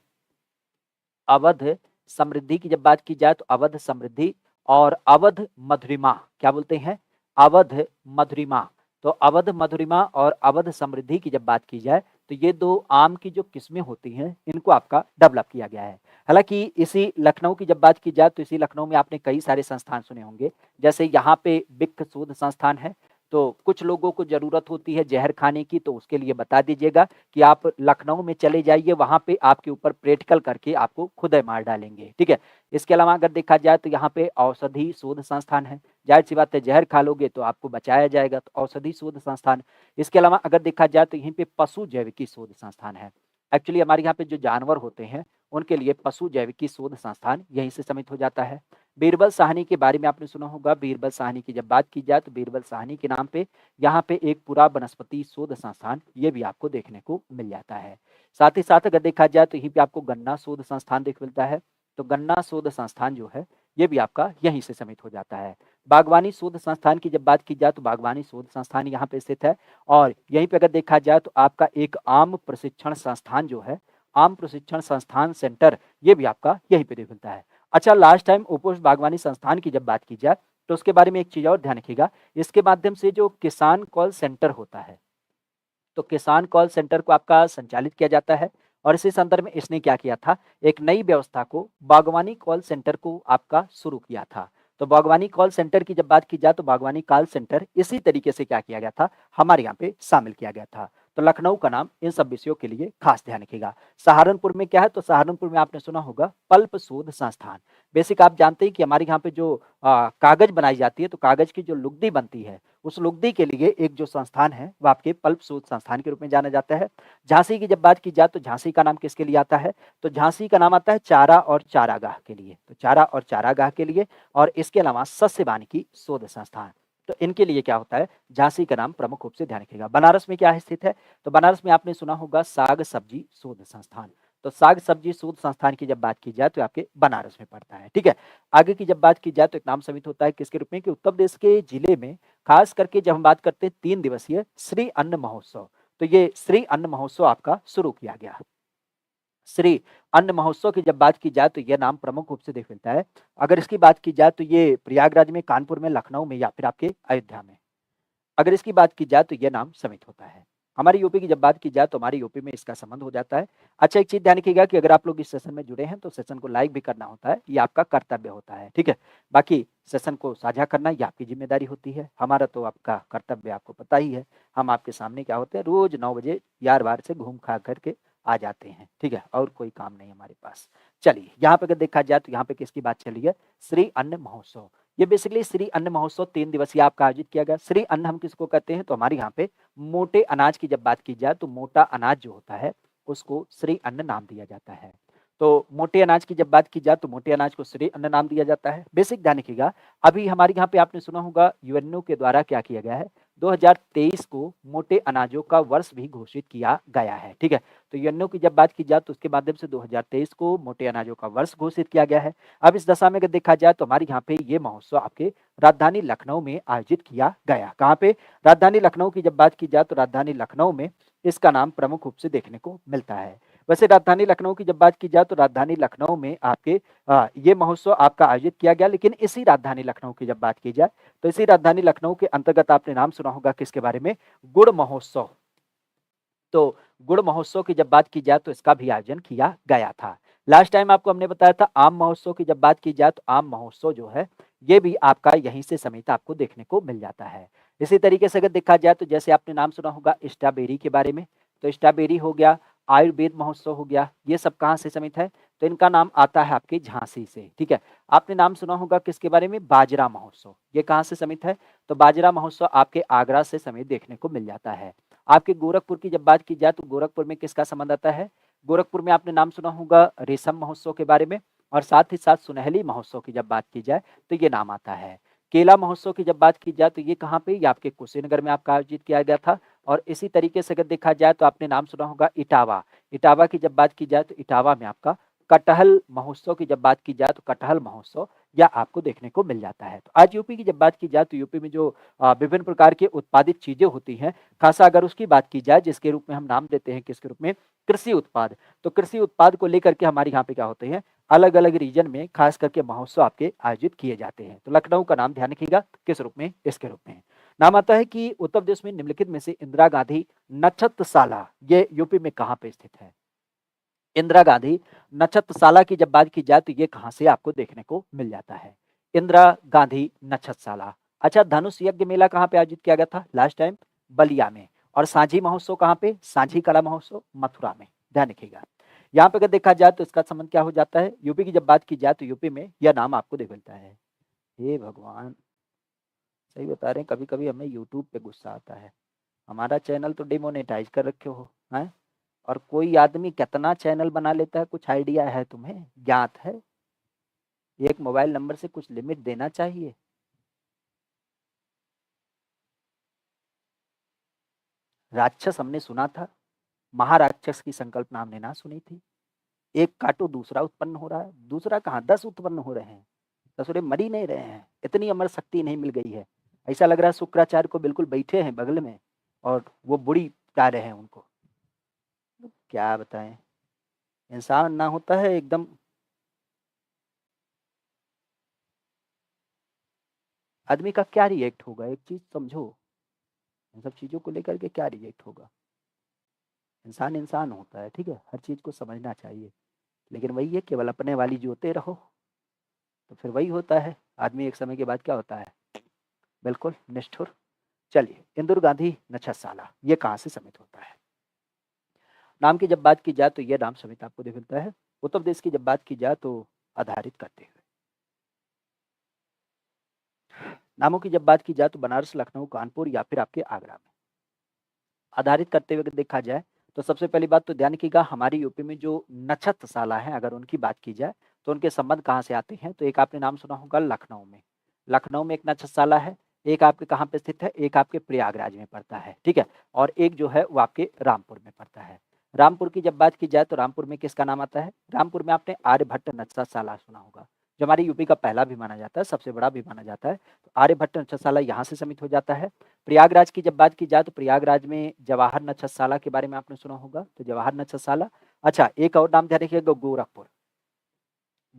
अवध समृद्धि की जब बात की जाए तो अवध समृद्धि और अवध मधुरिमा, क्या बोलते हैं, अवध मधुरिमा। तो अवध मधुरिमा और अवध समृद्धि की जब बात की जाए तो ये दो आम की जो किस्में होती हैं इनको आपका डेवलप किया गया है। हालांकि इसी लखनऊ की जब बात की जाए तो इसी लखनऊ में आपने कई सारे संस्थान सुने होंगे, जैसे यहाँ पे बिक्क शोध संस्थान है। तो कुछ लोगों को जरूरत होती है जहर खाने की, तो उसके लिए बता दीजिएगा कि आप लखनऊ में चले जाइए, वहां पे आपके ऊपर प्रैक्टिकल करके आपको खुद मार डालेंगे, ठीक है। इसके अलावा अगर देखा जाए तो यहाँ पे औषधि शोध संस्थान है, जाहिर सी बात है जहर खा लोगे तो आपको बचाया जाएगा, तो औषधि शोध संस्थान। इसके अलावा अगर देखा जाए तो यहीं पे पशु जैविकी शोध संस्थान है। एक्चुअली हमारे यहाँ पे जो जानवर होते हैं उनके लिए पशु जैविकी शोध संस्थान यहीं से समित हो जाता है। बीरबल साहनी के बारे में आपने सुना होगा, बीरबल साहनी की जब बात की जाए तो बीरबल साहनी के नाम पे यहाँ पे एक पूरा वनस्पति शोध संस्थान ये भी आपको देखने को मिल जाता है। साथ ही साथ अगर देखा जाए तो यहीं पे आपको गन्ना शोध संस्थान देख मिलता है। तो गन्ना शोध संस्थान जो है ये भी आपका यहीं से समित हो जाता है। बागवानी शोध संस्थान की जब बात की जाए तो बागवानी शोध संस्थान यहाँ पे स्थित है। और यहीं पे अगर देखा जाए तो आपका एक आम प्रशिक्षण संस्थान जो है, आम प्रशिक्षण संस्थान सेंटर, ये भी आपका यहीं पे देख मिलता है। अच्छा, लास्ट टाइम उपोष्ण बागवानी संस्थान की जब बात की जाए तो उसके बारे में एक चीज और ध्यान रखिएगा, इसके माध्यम से जो किसान कॉल सेंटर होता है, तो किसान कॉल सेंटर को आपका संचालित किया जाता है। और इसी संदर्भ में इसने क्या किया था, एक नई व्यवस्था को बागवानी कॉल सेंटर को आपका शुरू किया था। तो बागवानी कॉल सेंटर की जब बात की जाए तो बागवानी कॉल सेंटर इसी तरीके से क्या किया गया था, हमारे यहाँ पे शामिल किया गया था। तो लखनऊ का नाम इन सब विषयों के लिए खास ध्यान रखिएगा। सहारनपुर में क्या है, तो सहारनपुर में आपने सुना होगा पल्प शोध संस्थान। बेसिक आप जानते हैं कि हमारे यहाँ पे जो कागज बनाई जाती है, तो कागज की जो लुगदी बनती है, उस लुगदी के लिए एक जो संस्थान है वो आपके पल्प शोध संस्थान के रूप में जाना जाता है। झांसी की जब बात की जाए तो झांसी का नाम किसके लिए आता है, तो झांसी का नाम आता है चारा और चारागाह के लिए, तो चारा और चारागाह के लिए। और इसके अलावा सस्य वानिकी शोध संस्थान, तो इनके लिए क्या होता है, झांसी का नाम प्रमुख रूप से ध्यान रखिएगा। बनारस में क्या स्थित है, तो बनारस में आपने सुना होगा साग सब्जी शोध संस्थान। तो साग सब्जी शोध संस्थान की जब बात की जाए तो आपके बनारस में पड़ता है, ठीक है। आगे की जब बात की जाए तो एक नाम समित होता है किसके रूप में, कि उत्तर प्रदेश के जिले में खास करके जब हम बात करते हैं 3 दिवसीय श्री अन्न महोत्सव, तो ये श्री अन्न महोत्सव आपका शुरू किया गया। श्री अन्न महोत्सव की जब बात की जाए तो यह नाम प्रमुख रूप से देख मिलता है। अगर इसकी बात की जाए तो ये प्रयागराज में, कानपुर में, लखनऊ में या फिर आपके अयोध्या में। अगर इसकी बात की जाए तो यह नाम समित होता है। हमारी यूपी की जब बात की जाए तो हमारी यूपी में इसका संबंध हो जाता है। अच्छा, एक चीज ध्यान रखिएगा कि अगर आप लोग इस सेशन में जुड़े हैं तो सेशन को लाइक भी करना होता है, ये आपका कर्तव्य होता है, ठीक है। बाकी सेशन को साझा करना ये आपकी जिम्मेदारी होती है, हमारा तो आपका कर्तव्य आपको पता ही है। हम आपके सामने क्या होते हैं, रोज 9 बजे यार बार से घूम खा करके आ जाते हैं, ठीक है, और कोई काम नहीं हमारे पास। चलिए, यहाँ पे अगर देखा जाए तो यहाँ पे किसकी बात चली है, श्री अन्न महोत्सव। ये बेसिकली श्री अन्न महोत्सव 3 दिवसीय आपका आयोजित किया गया। श्री अन्न हम किसको कहते हैं, तो हमारे यहाँ पे मोटे अनाज की जब बात की जाए तो मोटा अनाज जो होता है उसको श्री अन्न नाम दिया जाता है। तो मोटे अनाज की जब बात की जाए तो मोटे अनाज को श्री अन्न नाम दिया जाता है। बेसिक ध्यान रखिएगा, अभी हमारे यहाँ पे आपने सुना होगा यूएनओ के द्वारा क्या किया गया है, 2023 को मोटे अनाजों का वर्ष भी घोषित किया गया है, ठीक है। तो यूएनओ की जब बात की जाए तो उसके माध्यम से 2023 को मोटे अनाजों का वर्ष घोषित किया गया है। अब इस दशा में अगर देखा जाए तो हमारे यहाँ पे ये महोत्सव आपके राजधानी लखनऊ में आयोजित किया गया। कहाँ पे, राजधानी लखनऊ की जब बात की जाए तो राजधानी लखनऊ में इसका नाम प्रमुख रूप से देखने को मिलता है। वैसे राजधानी लखनऊ की जब बात की जाए तो राजधानी लखनऊ में आपके ये महोत्सव आपका आयोजित किया गया। लेकिन इसी राजधानी लखनऊ की जब बात की जाए तो इसी राजधानी लखनऊ के अंतर्गत आपने नाम सुना होगा किसके बारे में, गुड़ महोत्सव। तो गुड़ महोत्सव की जब बात की जाए तो इसका भी आयोजन किया गया था। लास्ट टाइम आपको हमने बताया था आम महोत्सव की जब बात की जाए तो आम महोत्सव जो है ये भी आपका यहीं से समेत आपको देखने को मिल जाता है। इसी तरीके से अगर देखा जाए तो जैसे आपने नाम सुना होगा स्ट्रॉबेरी के बारे में, तो स्ट्रॉबेरी हो गया, आयुर्वेद महोत्सव हो गया, ये सब कहाँ से समित है, तो इनका नाम आता है आपके झांसी से, ठीक है। आपने नाम सुना होगा किसके बारे में, बाजरा महोत्सव, ये कहाँ से समित है, तो बाजरा महोत्सव आपके आगरा से समित देखने को मिल जाता है। आपके गोरखपुर की जब बात की जाए तो गोरखपुर में किसका संबंध आता है, गोरखपुर में आपने नाम सुना होगा रेशम महोत्सव के बारे में, और साथ ही साथ सुनहली महोत्सव की जब बात की जाए तो ये नाम आता है। केला महोत्सव की जब बात की जाए तो ये कहाँ पे, ये आपके कुशीनगर में आपका आयोजित किया गया था। और इसी तरीके से अगर देखा जाए तो आपने नाम सुना होगा इटावा, इटावा की जब बात की जाए तो इटावा में आपका कटहल महोत्सव की जब बात की जाए तो कटहल महोत्सव या आपको देखने को मिल जाता है। तो आज यूपी की जब बात की जाए तो यूपी में जो विभिन्न प्रकार की उत्पादित चीजें होती हैं, खासा अगर उसकी बात की जाए जिसके रूप में हम नाम देते हैं किसके रूप में, कृषि उत्पाद। तो कृषि उत्पाद को लेकर के हमारे यहाँ पे क्या होते हैं, अलग अलग रीजन में खास करके महोत्सव आपके आयोजित किए जाते हैं। तो लखनऊ का नाम ध्यान रखिएगा किस रूप में, इसके रूप में नाम आता है कि उत्तर प्रदेश में निम्नलिखित में से इंदिरा गांधी नक्षत्रशाला ये यूपी में कहाँ पे स्थित है। इंदिरा गांधी नक्षत्रशाला की जब बात की जाए तो ये कहाँ से आपको देखने को मिल जाता है, इंदिरा गांधी नक्षत्रशाला। अच्छा, धनुष यज्ञ मेला कहाँ पे आयोजित किया गया था लास्ट टाइम, बलिया में। और सांझी महोत्सव कहाँ पे, सांझी कला महोत्सव मथुरा में, ध्यान रखिएगा। यहाँ पे अगर देखा जाए तो इसका संबंध क्या हो जाता है, यूपी की जब बात की जाए तो यूपी में यह नाम आपको देख मिलता है। हे भगवान, सही बता रहे हैं, कभी कभी हमें यूट्यूब पे गुस्सा आता है। हमारा चैनल तो डिमोनेटाइज कर रखे हो हैं, और कोई आदमी कितना चैनल बना लेता है, कुछ आइडिया है तुम्हें, ज्ञात है। एक मोबाइल नंबर से कुछ लिमिट देना चाहिए। राक्षस हमने सुना था, महाराक्षस की संकल्पना हमने ना सुनी थी। एक काटो दूसरा उत्पन्न हो रहा है, दूसरा कहाँ 10 उत्पन्न हो रहे हैं, ससुरे मर ही नहीं रहे हैं, इतनी अमर शक्ति नहीं मिल गई है। ऐसा लग रहा है शुक्राचार्य को बिल्कुल बैठे हैं बगल में और वो बुढ़ी गा रहे हैं उनको। क्या बताएं, इंसान ना होता है एकदम। आदमी का क्या रिएक्ट होगा, एक चीज समझो, इन सब चीजों को लेकर के क्या रिएक्ट होगा। इंसान इंसान होता है, ठीक है, हर चीज को समझना चाहिए। लेकिन वही है, केवल अपने वाली जोते रहो तो फिर वही होता है, आदमी एक समय के बाद क्या होता है, बिल्कुल निष्ठुर। चलिए, इंदिरा गांधी नक्षत्रशाला ये कहाँ से समित होता है। नाम की जब बात की जाए तो यह नाम समेत आपको देख मिलता है। उत्तर प्रदेश की जब बात की जाए तो आधारित करते हुए। नामों की जब बात की जाए तो बनारस, लखनऊ, कानपुर या फिर आपके आगरा में आधारित करते हुए अगर देखा जाए तो सबसे पहली बात तो ध्यान रखिएगा, हमारी यूपी में जो नक्षत्रशाला है अगर उनकी बात की जाए तो उनके संबंध कहाँ से आते हैं, तो एक आपने नाम सुना होगा लखनऊ में। लखनऊ में एक नक्षत्रशाला है, एक आपके कहाँ पे स्थित है, एक आपके प्रयागराज में पड़ता है, ठीक है, और एक जो है वो आपके रामपुर में पड़ता है। रामपुर की जब बात की जाए तो रामपुर में किसका नाम आता है, रामपुर में आपने आर्यभट्ट नक्षत्रशाला सुना होगा, जो हमारी यूपी का पहला भी माना जाता है, सबसे बड़ा भी माना जाता है। तो आर्यभट्ट नक्षत्रशाला यहाँ से समित हो जाता है। प्रयागराज की जब बात की जाए तो प्रयागराज में जवाहर नक्षत्रशाला के बारे में आपने सुना होगा, तो जवाहर नक्षत्रशाला। अच्छा, एक और नाम ध्यान रखिएगा, गोरखपुर।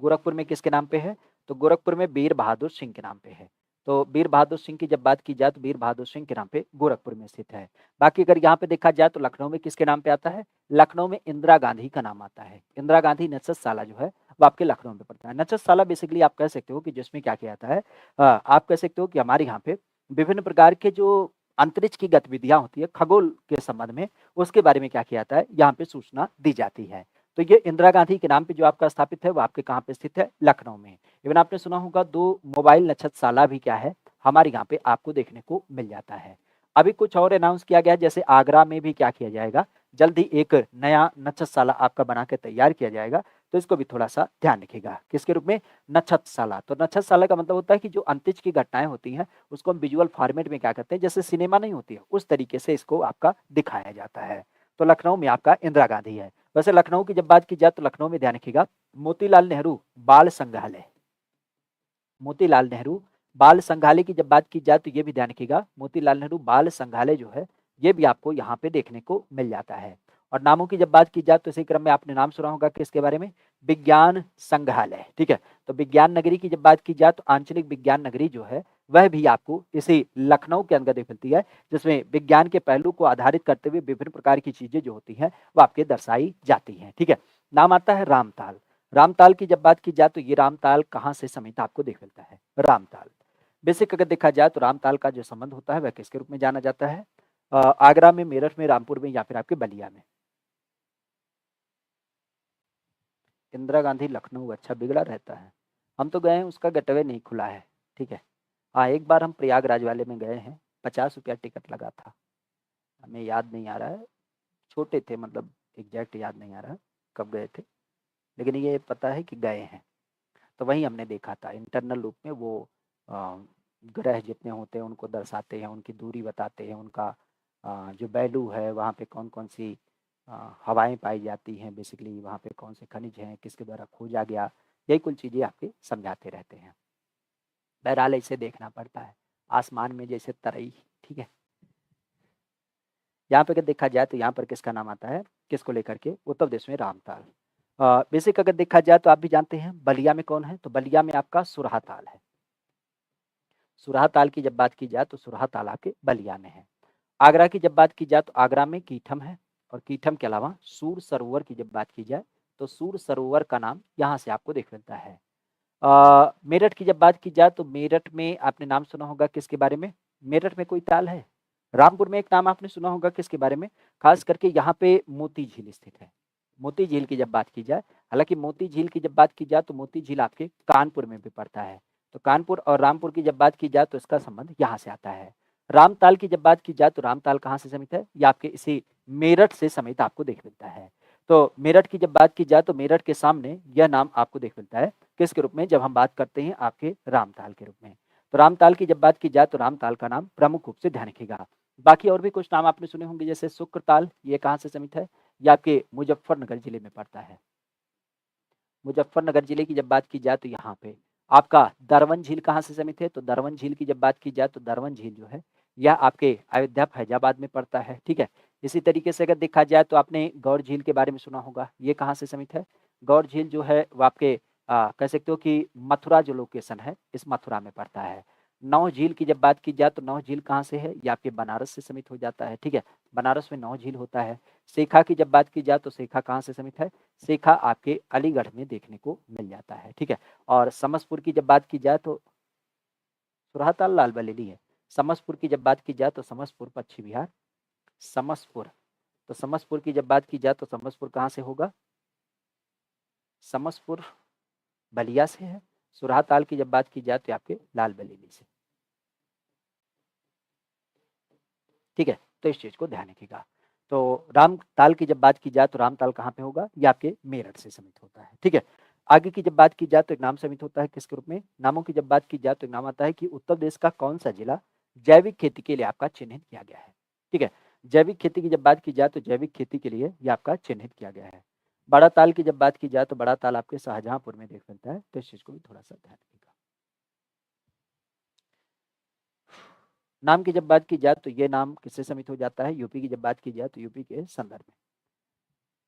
गोरखपुर में किसके नाम पे है, तो गोरखपुर में वीर बहादुर सिंह के नाम पे है। तो वीर बहादुर सिंह की जब बात की जाए तो वीर बहादुर सिंह के नाम पे गोरखपुर में स्थित है। बाकी अगर यहाँ पे देखा जाए तो लखनऊ में किसके नाम पे आता है, लखनऊ में इंदिरा गांधी का नाम आता है। इंदिरा गांधी नक्षत्रशाला जो है वो आपके लखनऊ में पड़ता है। नक्षत्रशाला बेसिकली आप कह सकते हो कि जिसमें क्या किया जाता है, आप कह सकते हो कि हमारे यहाँ पे विभिन्न प्रकार के जो अंतरिक्ष की गतिविधियां होती है खगोल के संबंध में, उसके बारे में क्या किया जाता है, यहाँ पे सूचना दी जाती है। तो ये इंदिरा गांधी के नाम पे जो आपका स्थापित है वो आपके कहाँ पे स्थित है, लखनऊ में। इवन आपने सुना होगा 2 मोबाइल नक्षत्रशाला भी क्या है, हमारे यहाँ पे आपको देखने को मिल जाता है। अभी कुछ और अनाउंस किया गया है, जैसे आगरा में भी क्या किया जाएगा, जल्द ही एक नया नक्षत्रशाला आपका बना के तैयार किया जाएगा, तो इसको भी थोड़ा सा ध्यान रखिएगा। किसके रूप में, नक्षत्रशाला। तो नक्षत्रशाला का मतलब होता है कि जो अंतरिक्ष की घटनाएं होती हैं उसको हम विजुअल फॉर्मेट में क्या करते हैं, जैसे सिनेमा नहीं होती है उस तरीके से इसको आपका दिखाया जाता है। तो लखनऊ में आपका इंदिरा गांधी है। वैसे लखनऊ की जब बात की जाए तो लखनऊ में ध्यान रखिएगा मोतीलाल नेहरू बाल संग्रहालय। मोतीलाल नेहरू बाल संग्रहालय की जब बात की जाए तो ये भी ध्यान रखिएगा, मोतीलाल नेहरू बाल संग्रहालय जो है ये भी आपको यहाँ पे देखने को मिल जाता है। और नामों की जब बात की जाए तो इसी क्रम में आपने नाम सुना होगा किसके बारे में, विज्ञान संग्रहालय, ठीक है। तो विज्ञान नगरी की जब बात की जाए तो आंचलिक विज्ञान नगरी जो है वह भी आपको इसी लखनऊ के अंदर देख मिलती है, जिसमें विज्ञान के पहलू को आधारित करते हुए विभिन्न प्रकार की चीजें जो होती हैं वो आपके दर्शाई जाती हैं, ठीक है। नाम आता है रामताल। रामताल की जब बात की जाए तो ये रामताल कहाँ से समित आपको देख मिलता है, रामताल। बेसिक अगर देखा जाए तो रामताल का जो संबंध होता है वह किसके रूप में जाना जाता है, आगरा में, मेरठ में, रामपुर में या फिर आपके बलिया में। इंदिरा गांधी लखनऊ, अच्छा बिगड़ा रहता है। हम तो गए हैं, उसका गेटवे नहीं खुला है, ठीक है। हाँ, एक बार हम प्रयागराज वाले में गए हैं, 50 रुपया टिकट लगा था। हमें याद नहीं आ रहा है, छोटे थे, मतलब एग्जैक्ट याद नहीं आ रहा कब गए थे, लेकिन ये पता है कि गए हैं। तो वहीं हमने देखा था इंटरनल रूप में वो अ, ग्रह जितने होते हैं उनको दर्शाते हैं, उनकी दूरी बताते हैं, उनका जो वैल्यू है वहाँ पे कौन कौन सी हवाएं पाई जाती हैं, बेसिकली वहाँ पे कौन से खनिज हैं, किसके द्वारा खोजा गया, यही कुछ चीज़ें आपके समझाते रहते हैं। बहरहाल इसे देखना पड़ता है, आसमान में जैसे तरई, ठीक है। यहाँ पे अगर देखा जाए तो यहाँ पर किसका नाम आता है, किसको लेकर के, उत्तर प्रदेश में रामताल। बेसिक अगर देखा जाए तो आप भी जानते हैं बलिया में कौन है, तो बलिया में आपका सुरहा ताल है। सुरहा ताल की जब बात की जाए तो सुरहा ताल आपके बलिया में है। आगरा की जब बात की जाए तो आगरा में कीठम है, और कीठम के अलावा सूर सरोवर की जब बात की जाए तो सूर सरोवर का नाम यहाँ से आपको देख मिलता है। मेरठ की जब बात की जाए तो मेरठ में आपने नाम सुना होगा किसके बारे में, मेरठ में कोई ताल है। रामपुर में एक नाम आपने सुना होगा किसके बारे में, खास करके यहाँ पे मोती झील स्थित है। मोती झील की जब बात की जाए, हालांकि मोती झील की जब बात की जाए तो मोती झील आपके कानपुर में भी पड़ता है। तो कानपुर और रामपुर की जब बात की जाए तो इसका संबंध यहाँ से आता है। रामताल की जब बात की जाए तो रामताल कहाँ से समित है, या आपके इसी मेरठ से समित आपको देख मिलता है। तो मेरठ की जब बात की जाए तो मेरठ के सामने यह नाम आपको देख मिलता है किसके रूप में, जब हम बात करते हैं आपके रामताल के रूप में। तो रामताल की जब बात की जाए तो रामताल का नाम प्रमुख रूप से ध्यान रखिएगा। बाकी और भी कुछ नाम आपने सुने होंगे, जैसे शुक्रताल, ये कहाँ से समित है, ये आपके मुजफ्फरनगर जिले में पड़ता है। मुजफ्फरनगर जिले की जब बात की जाए तो यहाँ पे आपका दरवन झील कहाँ से समित है, तो दरवन झील की जब बात की जाए तो दरवन झील जो है यह आपके अयोध्या फैजाबाद में पड़ता है, ठीक है। इसी तरीके से अगर देखा जाए तो आपने गौर झील के बारे में सुना होगा, ये कहाँ से समित है, गौर झील जो है वो आपके कह सकते हो कि मथुरा जो लोकेशन है इस मथुरा में पड़ता है। नौ झील की जब बात की जाए तो नौ झील कहाँ से है, ये आपके बनारस से समित हो जाता है, ठीक है। बनारस में नौ झील होता है। सेखा की जब बात की जाए तो सेखा कहाँ से समित है, सेखा आपके अलीगढ़ में देखने को मिल जाता है, ठीक है। और समसपुर की जब बात की जाए तो सुरहाताल लाल बरेली है। समसपुर की जब बात की जाए तो समसपुर पश्चिम बिहार, समसपुर तो समसपुर की जब बात की जाए तो समसपुर कहाँ से होगा? समसपुर बलिया से है। सुरहाताल की जब बात की जाए तो आपके लाल बरेली से। ठीक है, तो इस चीज को ध्यान रखिएगा। तो रामताल की जब बात की जाए तो रामताल कहाँ पे होगा? ये आपके मेरठ से समित होता है। ठीक है, आगे की जब बात की जाए तो एक नाम समित होता है किसके रूप में? नामों की जब बात की जाए तो एक नाम आता है कि उत्तर प्रदेश का कौन सा जिला जैविक खेती के लिए आपका चिन्हित किया गया है। ठीक है, जैविक खेती की जब बात की जाए तो जैविक खेती के लिए ये आपका चिन्हित किया गया है। बड़ा ताल की जब बात की जाए तो बड़ा ताल आपके शाहजहांपुर में देख मिलता है, तो इस चीज को भी थोड़ा सा ध्यान रखिएगा। नाम की जब बात की जाए तो ये नाम किससे समित हो जाता है? यूपी की जब बात की जाए तो यूपी के संदर्भ में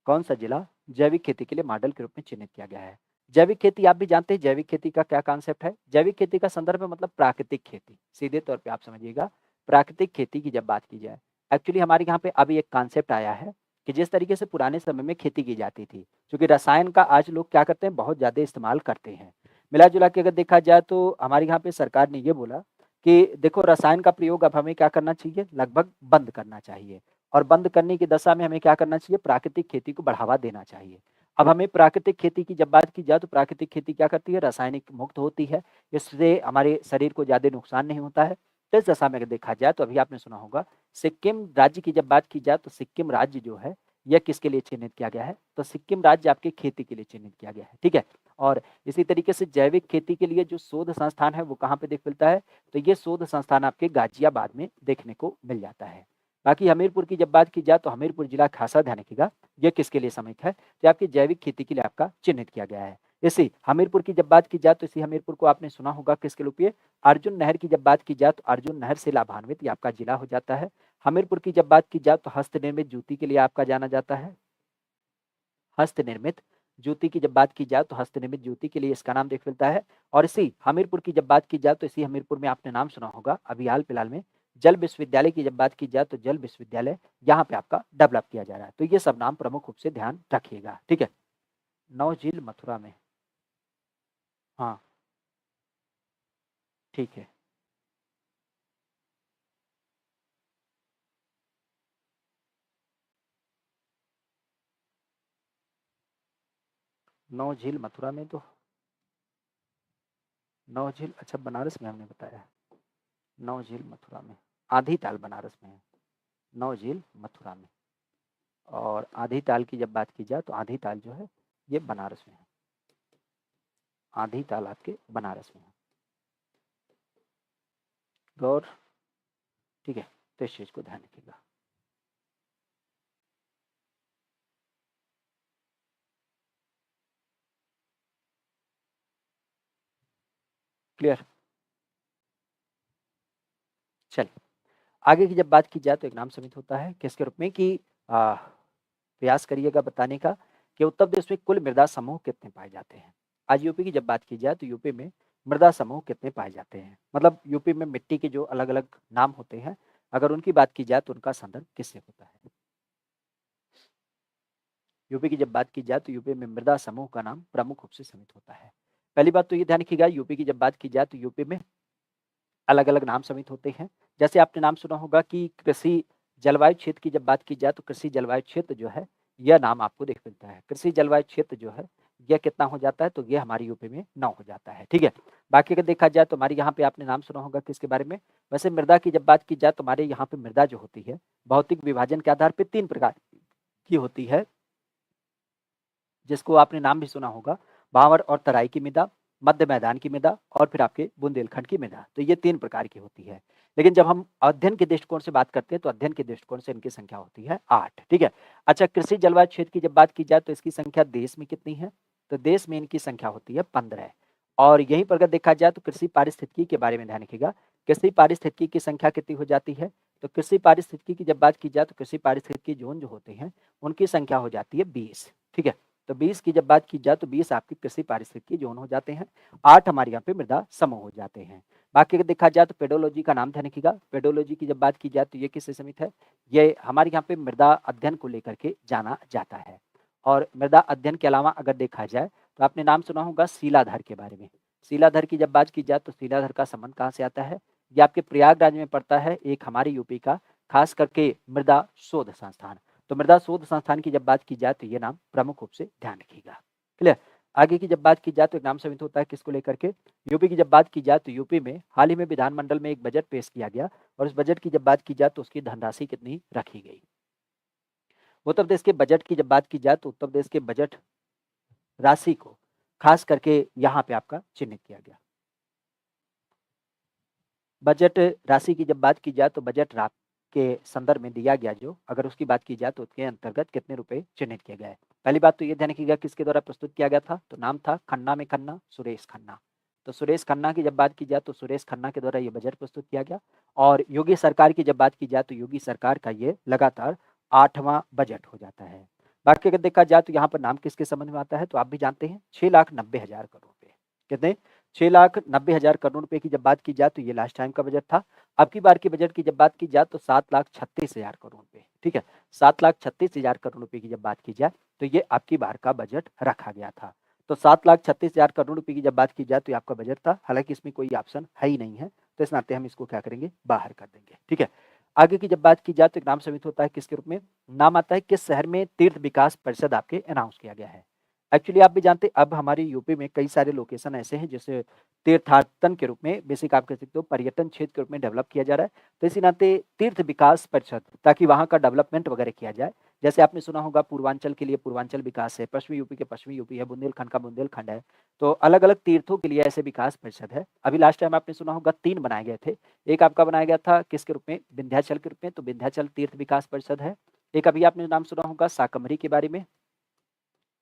कौन सा जिला जैविक खेती के लिए मॉडल के रूप में चिन्हित किया गया है? जैविक खेती आप भी जानते हैं, जैविक खेती का क्या कॉन्सेप्ट है? जैविक खेती का संदर्भ में मतलब प्राकृतिक खेती, सीधे तौर पे आप समझिएगा। प्राकृतिक खेती की जब बात की जाए, एक्चुअली हमारे यहाँ पे अभी एक कॉन्सेप्ट आया है कि जिस तरीके से पुराने समय में खेती की जाती थी, क्योंकि रसायन का आज लोग क्या करते हैं, बहुत ज़्यादा इस्तेमाल करते हैं। मिला जुला के अगर देखा जाए तो हमारे यहाँ पे सरकार ने ये बोला कि देखो रसायन का प्रयोग अब हमें क्या करना चाहिए, लगभग बंद करना चाहिए। और बंद करने की दशा में हमें क्या करना चाहिए? प्राकृतिक खेती को बढ़ावा देना चाहिए। अब हमें प्राकृतिक खेती की जब बात की जाए तो प्राकृतिक खेती क्या करती है? रासायनिक मुक्त होती है, इससे हमारे शरीर को ज़्यादा नुकसान नहीं होता है। तो इस दशा में अगर देखा जाए तो अभी आपने सुना होगा सिक्किम राज्य की जब बात की जाए तो सिक्किम राज्य जो है यह किसके लिए चिन्हित किया गया है? तो सिक्किम राज्य आपके खेती के लिए चिन्हित किया गया है। ठीक है, और इसी तरीके से जैविक खेती के लिए जो शोध संस्थान है वो कहाँ पे देख मिलता है? तो ये शोध संस्थान आपके गाजियाबाद में देखने को मिल जाता है। बाकी हमीरपुर की जब बात की जाए तो हमीरपुर जिला खासा ध्यान रखिएगा, ये किसके लिए समित है? तो आपकी जैविक खेती के लिए आपका चिन्हित किया गया है। इसी हमीरपुर की जब बात की जाए तो इसी हमीरपुर को आपने सुना होगा किसके रूप में? अर्जुन नहर की जब बात की जाए तो अर्जुन नहर से लाभान्वित ये आपका जिला हो जाता है। हमीरपुर की जब बात की जाए तो हस्तनिर्मित जूती के लिए आपका जाना जाता है। हस्तनिर्मित जूती की जब बात की जाए तो हस्तनिर्मित जूती के लिए इसका नाम देख मिलता है। और इसी हमीरपुर की जब बात की जाए तो इसी हमीरपुर में आपने नाम सुना होगा अभी हाल फिलहाल में जल विश्वविद्यालय की जब बात की जाए तो जल विश्वविद्यालय यहाँ पे आपका डेवलप किया जा रहा है। तो ये सब नाम प्रमुख रूप से ध्यान रखिएगा। ठीक है, नौझील मथुरा में, हाँ ठीक है। नौझील मथुरा में तो नौझील, अच्छा बनारस में हमने बताया है। नौझील मथुरा में, आधी ताल बनारस में है, नौझील मथुरा में। और आधी ताल की जब बात की जाए तो आधी ताल जो है ये बनारस में है। आधी ताल आपके बनारस में है। गौर, ठीक है, तो इस चीज को ध्यान रखिएगा। क्लियर? चलिए, आगे की जब बात की जाए तो एक नाम समित होता है किसके रूप में कि प्रयास करिएगा बताने का कि उत्तर प्रदेश में कुल मृदा समूह कितने पाए जाते हैं। आज यूपी की जब बात की जाए तो यूपी में मृदा समूह कितने पाए जाते हैं, मतलब यूपी में मिट्टी के जो अलग अलग नाम होते हैं, अगर उनकी बात की जाए तो उनका संदर्भ किससे होता है? यूपी की जब बात की जाए तो यूपी में मृदा समूह का नाम प्रमुख रूप से समित होता है। पहली बात तो ये ध्यान रखिएगा, यूपी की जब बात की जाए तो यूपी में अलग अलग नाम समित होते हैं। जैसे आपने नाम सुना होगा कि कृषि जलवायु क्षेत्र की जब बात की जाए तो कृषि जलवायु क्षेत्र जो है यह नाम आपको देख मिलता है। कृषि जलवायु क्षेत्र जो है यह कितना हो जाता है? तो ये हमारे यूपी में 9 हो जाता है। ठीक है, बाकी अगर देखा जाए तो हमारे यहाँ पे आपने नाम सुना होगा किसके बारे में? वैसे मृदा की जब बात की जाए तो हमारे यहाँ पे मृदा जो होती है भौतिक विभाजन के आधार पर 3 प्रकार की होती है, जिसको आपने नाम भी सुना होगा, भांवर और तराई की मृदा, मध्य मैदान की मृदा और फिर आपके बुंदेलखंड की मृदा। तो ये 3 प्रकार की होती है। लेकिन जब हम अध्ययन के दृष्टिकोण से बात करते हैं तो अध्ययन के दृष्टिकोण से इनकी संख्या होती है 8। ठीक है, अच्छा कृषि जलवायु क्षेत्र की जब बात की जाए तो इसकी संख्या देश में कितनी है? तो देश में इनकी संख्या होती है 15। और यहीं पर अगर देखा जाए तो कृषि पारिस्थितिकी के बारे में ध्यान रखिएगा, कृषि पारिस्थितिकी की संख्या कितनी हो जाती है? तो कृषि पारिस्थितिकी की जब बात की जाए तो कृषि पारिस्थितिकी जोन जो होते हैं उनकी संख्या हो जाती है 20। ठीक है, तो 20 की जब बात की जाए तो 20 आपकी कृषि पारिस्थितिकी जोन हो जाते हैं, 8 हमारे यहाँ पे मृदा समूह हो जाते हैं। बाकी अगर देखा जाए तो पेडोलॉजी का नाम ध्यान रखिएगा, पेडोलॉजी की जब बात की जाए तो ये किससे समित है? ये हमारे यहाँ पे मृदा अध्ययन को लेकर के जाना जाता है। और मृदा अध्ययन के अलावा अगर देखा जाए तो आपने नाम सुना होगा शीलाधर के बारे में। शीलाधर की जब बात की जाए तो शीलाधर का संबंध कहाँ से आता है? ये आपके प्रयागराज में पड़ता है, एक हमारे यूपी का खास करके मृदा शोध संस्थान। तो मृदा शोध संस्थान की जब बात की जाए तो ये नाम प्रमुख रूप से ध्यान रखिएगा। क्लियर। आगे की जब बात की जाए तो नाम समित होता है किसको लेकर के, यूपी की जब बात की जाए तो यूपी में हाल ही में विधानमंडल में एक बजट पेश किया गया और उस बजट की जब बात की जाए तो उसकी धनराशि कितनी रखी गई। उत्तर प्रदेश के बजट की जब बात की जाए तो उत्तर प्रदेश के बजट राशि को खास करके यहाँ पे आपका चिन्हित किया गया। बजट राशि की जब बात की जाए तो बजट के संदर्भ में दिया गया जो, अगर उसकी बात की जाए तो उसके अंतर्गत कितने रुपए चिन्हित किए गए। पहली बात तो ये ध्यान रखिएगा किसके द्वारा प्रस्तुत किया गया था, तो नाम था खन्ना में खन्ना, सुरेश खन्ना। तो सुरेश खन्ना की जब बात की जाए तो सुरेश खन्ना के द्वारा ये बजट प्रस्तुत किया गया। और योगी सरकार की जब बात की जाए तो योगी सरकार का ये लगातार 8वां बजट हो जाता है। बाकी अगर देखा जाए तो यहाँ पर नाम किसके संबंध में आता है, तो आप भी जानते हैं 6,90,000 करोड़ रुपए। कितने, 6,90,000 करोड़ रुपए की जब बात की जाए तो ये लास्ट टाइम का बजट था। अब की बार की बजट की जब बात की जाए तो 7,36,000 करोड़ रुपए, ठीक है, 7,36,000 करोड़ रुपए की जब बात की जाए तो ये आपकी बार का बजट रखा गया था। तो 7,36,000 करोड़ रुपए की जब बात की जाए तो ये आपका बजट था, हालांकि इसमें कोई ऑप्शन है ही नहीं है, तो इस नाते हम इसको क्या करेंगे, बाहर कर देंगे, ठीक है। आगे की जब बात की जाए तो एक नाम समित होता है किसके रूप में, नाम आता है किस शहर में तीर्थ विकास परिषद आपके अनाउंस किया गया है। एक्चुअली आप भी जानते हैं अब हमारे यूपी में कई सारे लोकेशन ऐसे हैं जिसे तीर्थाटन के रूप में, बेसिक आप कह सकते हो पर्यटन क्षेत्र के रूप में डेवलप किया जा रहा है। तो इसी नाते तीर्थ विकास परिषद, ताकि वहाँ का डेवलपमेंट वगैरह किया जाए। जैसे आपने सुना होगा पूर्वांचल के लिए पूर्वांचल विकास है, पश्चिमी यूपी के पश्चिमी यूपी है, बुंदेलखंड का बुंदेलखंड है। तो अलग अलग तीर्थों के लिए ऐसे विकास परिषद है। अभी लास्ट टाइम आपने सुना होगा 3 बनाए गए थे। एक आपका बनाया गया था किसके रूप में, विंध्याचल के रूप में, तो विंध्याचल तीर्थ विकास परिषद है। एक अभी आपने नाम सुना होगा शाकंभरी के बारे में,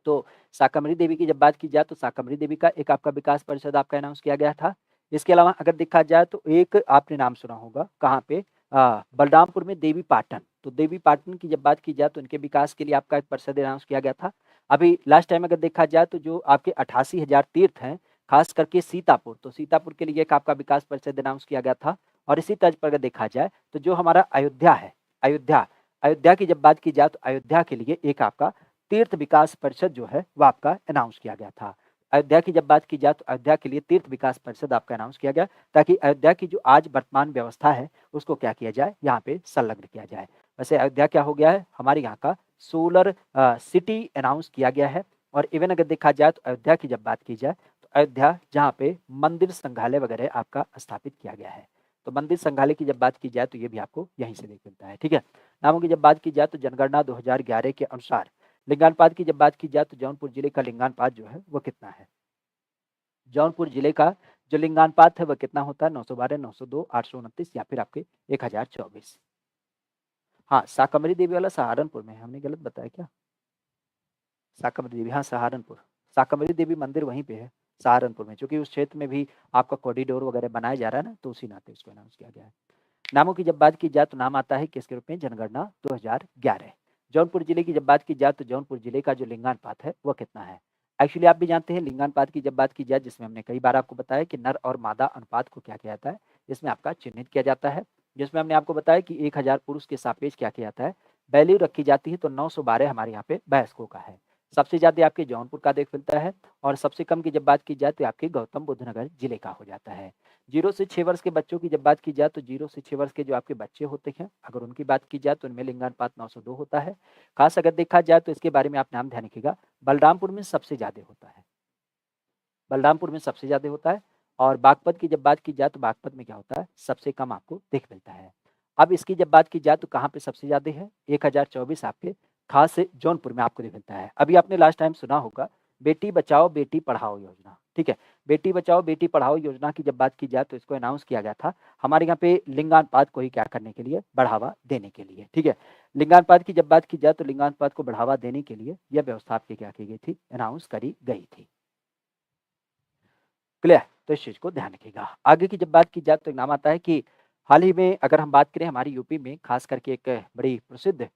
तो शाकंभरी देवी की जब बात की जाए तो शाकंभरी देवी का एक आपका विकास परिषद आपका अनाउंस किया गया था। इसके अलावा अगर देखा जाए तो एक आपने नाम सुना होगा कहाँ पे, बलरामपुर में देवी पाटन। तो देवी पाटन की जब बात की जाए तो इनके विकास के लिए आपका एक परिषद अनाउंस किया गया था। अभी लास्ट टाइम अगर देखा जाए तो जो आपके 88,000 तीर्थ हैं, खास करके सीतापुर, तो सीतापुर के लिए एक आपका विकास परिषद अनाउंस किया गया था। और इसी तर्ज पर अगर देखा जाए तो जो हमारा अयोध्या है, अयोध्या अयोध्या की जब बात की जाए तो अयोध्या के लिए एक आपका तीर्थ विकास परिषद जो है वो आपका अनाउंस किया गया था। अयोध्या की जब बात की जाए तो अयोध्या के लिए तीर्थ विकास परिषद आपका अनाउंस किया गया, ताकि अयोध्या की जो आज वर्तमान व्यवस्था है उसको क्या किया जाए, यहाँ पे संलग्न किया जाए। वैसे अयोध्या क्या हो गया है, हमारे यहाँ का सोलर सिटी अनाउंस किया गया है। और इवन अगर देखा जाए तो अयोध्या की जब बात की जाए तो अयोध्या जहाँ पे मंदिर संग्रहालय वगैरह आपका स्थापित किया गया है। तो मंदिर संग्रहालय की जब बात की जाए तो ये भी आपको यहीं से देख मिलता है, ठीक है। नामों की जब बात की जाए तो जनगणना 2011 के अनुसार लिंगानुपात की जब बात की जाए तो जौनपुर जिले का लिंगानुपात जो है वो कितना है, जौनपुर जिले का जो लिंगानुपात है वह कितना होता है, 912, 902, 829 या फिर आपके 1024। हाँ, शाकंभरी देवी वाला सहारनपुर में है, हमने गलत बताया क्या, शाकंभरी देवी, हाँ सहारनपुर, शाकंभरी देवी मंदिर वहीं पे है सहारनपुर में, क्योंकि उस क्षेत्र में भी आपका कॉरिडोर वगैरह बनाया जा रहा है ना, तो उसी नाते उसको अनाउंस किया गया है। नामों की जब बात की जाए तो नाम आता है किसके रूप में, जनगणना 2011। जौनपुर जिले की जब बात की जाए तो जौनपुर जिले का जो लिंगानुपात है वह कितना है। एक्चुअली आप भी जानते हैं लिंगानुपात की जब बात की जाए, जिसमें हमने कई बार आपको बताया कि नर और मादा अनुपात को क्या किया जाता है, इसमें आपका चिन्हित किया जाता है। जिसमें हमने आपको बताया कि 1000 पुरुष के सापेक्ष क्या किया जाता है, वैल्यू रखी जाती है। तो 912 हमारे यहाँ पे वयस्कों का है। सबसे ज्यादा आपके जौनपुर का देख मिलता है, और सबसे कम की जब बात की जाए तो आपके गौतम बुद्ध नगर जिले का हो जाता है। 0 से 6 वर्ष के बच्चों की जब बात की जाए तो 0 से 6 वर्ष के जो आपके बच्चे होते हैं, अगर उनकी बात की जाए तो उनमें लिंगानुपात 902 होता है। खास अगर देखा जाए तो इसके बारे में आप नाम ध्यान रखिएगा, बलरामपुर में सबसे ज्यादा होता है, बलरामपुर में सबसे ज्यादा होता है। और बागपत की जब बात की जाए तो बागपत में क्या होता है, सबसे कम आपको देख मिलता है। अब इसकी जब बात की जाए तो कहाँ पे सबसे ज्यादा है, 1024 आपके खास जौनपुर में आपको देख मिलता है। अभी आपने लास्ट टाइम सुना होगा बेटी बचाओ बेटी पढ़ाओ योजना, ठीक है। बेटी बचाओ बेटी पढ़ाओ योजना की जब बात की जाए तो इसको अनाउंस किया गया था हमारे यहाँ पे लिंगानुपात को ही क्या करने के लिए, बढ़ावा देने के लिए, ठीक है। लिंगानुपात की जब बात की जाए तो लिंगानुपात को बढ़ावा देने के लिए यह व्यवस्था आपकी क्या की गई थी, अनाउंस करी गई थी। क्लियर, तो इस चीज को ध्यान रखिएगा। आगे की जब बात की जाए तो एक नाम आता है कि हाल ही में अगर हम बात करें हमारी यूपी में खास करके एक बड़ी प्रसिद्ध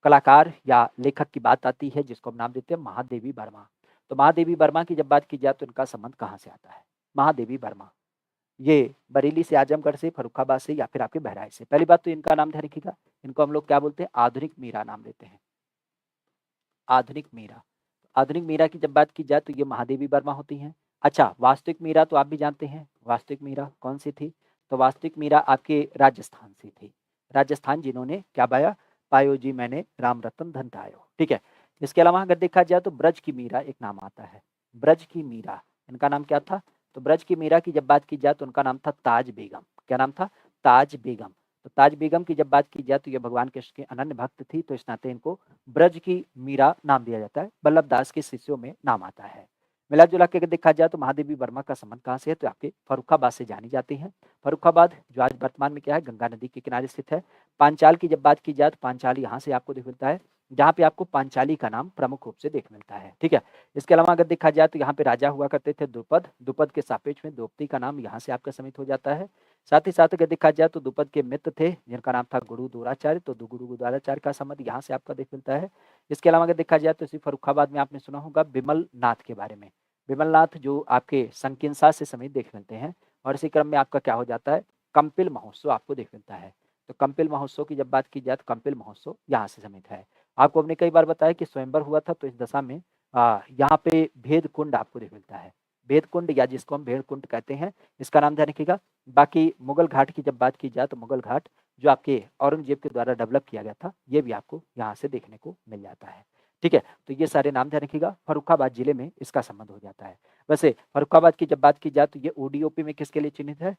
कलाकार या लेखक की बात आती है, जिसको हम नाम देते हैं महादेवी वर्मा। तो महादेवी वर्मा की जब बात की जाए तो इनका संबंध कहाँ से आता है, महादेवी वर्मा ये बरेली से, आजमगढ़ से, फर्रुखाबाद से या फिर आपके बहराइच से। पहली बात तो इनका नाम ध्यान रखिएगा, इनको हम लोग क्या बोलते हैं, आधुनिक मीरा नाम देते हैं, आधुनिक मीरा। आधुनिक मीरा की जब बात की जाए तो ये महादेवी वर्मा होती हैं। अच्छा, वास्तविक मीरा तो आप भी जानते हैं, वास्तविक मीरा कौन सी थी, तो वास्तविक मीरा आपके राजस्थान से थी। राजस्थान जिन्होंने क्या पाया, पायो जी मैंने राम रतन धन पायो। ठीक है। इसके अलावा अगर देखा जाए तो ब्रज की मीरा एक नाम आता है। ब्रज की मीरा, इनका नाम क्या था? तो ब्रज की मीरा की जब बात की जाए तो उनका नाम था ताज बेगम। क्या नाम था? ताज बेगम। तो ताज बेगम की जब बात की जाए तो ये भगवान कृष्ण के अनन्य भक्त थी, तो इस नाते इनको ब्रज की मीरा नाम दिया जाता है। बल्लभ दास के शिष्यों में नाम आता है। मिला जुला के अगर देखा जाए तो महादेवी वर्मा का संबंध कहाँ से है? तो आपके फर्रुखाबाद से जानी जाती है। फर्रुखाबाद जो आज वर्तमान में क्या है, गंगा नदी के किनारे स्थित है। पांचाल की जब बात की जाए तो पांचाल यहाँ से आपको देख मिलता है, जहाँ पे आपको पांचाली का नाम प्रमुख रूप से देख मिलता है। ठीक है। इसके अलावा अगर देखा जाए तो यहाँ पे राजा हुआ करते थे द्रुपद। द्रुपद के सापेक्ष में द्रौपदी का नाम यहाँ से आपका समित हो जाता है। साथ ही साथ अगर देखा जाए तो द्रुपद के मित्र थे जिनका नाम था गुरु द्रोणाचार्य, तो गुरु द्रोणाचार्य का संबंध यहाँ से आपका देख मिलता है। इसके अलावा अगर देखा जाए तो इसी फर्रुखाबाद में आपने सुना होगा बिमल नाथ के बारे में। बिमल नाथ जो आपके संकिंसा से समित देख मिलते हैं। और इसी क्रम में आपका क्या हो जाता है, कंपिल महोत्सव आपको देख मिलता है। तो कंपिल महोत्सव की जब बात की जाए तो कंपिल महोत्सव यहाँ से समित है। आपको हमने कई बार बताया कि स्वयंवर हुआ था, तो इस दशा में यहाँ पे भेद कुंड आपको देख मिलता है। भेद कुंड या जिसको हम भेड़ कुंड कहते हैं, इसका नाम ध्यान रखिएगा। बाकी मुगल घाट की जब बात की जाए तो मुगल घाट जो आपके औरंगजेब के द्वारा डेवलप किया गया था, ये भी आपको यहाँ से देखने को मिल जाता है। ठीक है। तो ये सारे नाम ध्यान रखिएगा, फर्रुखाबाद जिले में इसका संबंध हो जाता है। वैसे फर्रुखाबाद की जब बात की जाए तो ये ओडीओपी में किसके लिए चिन्हित है?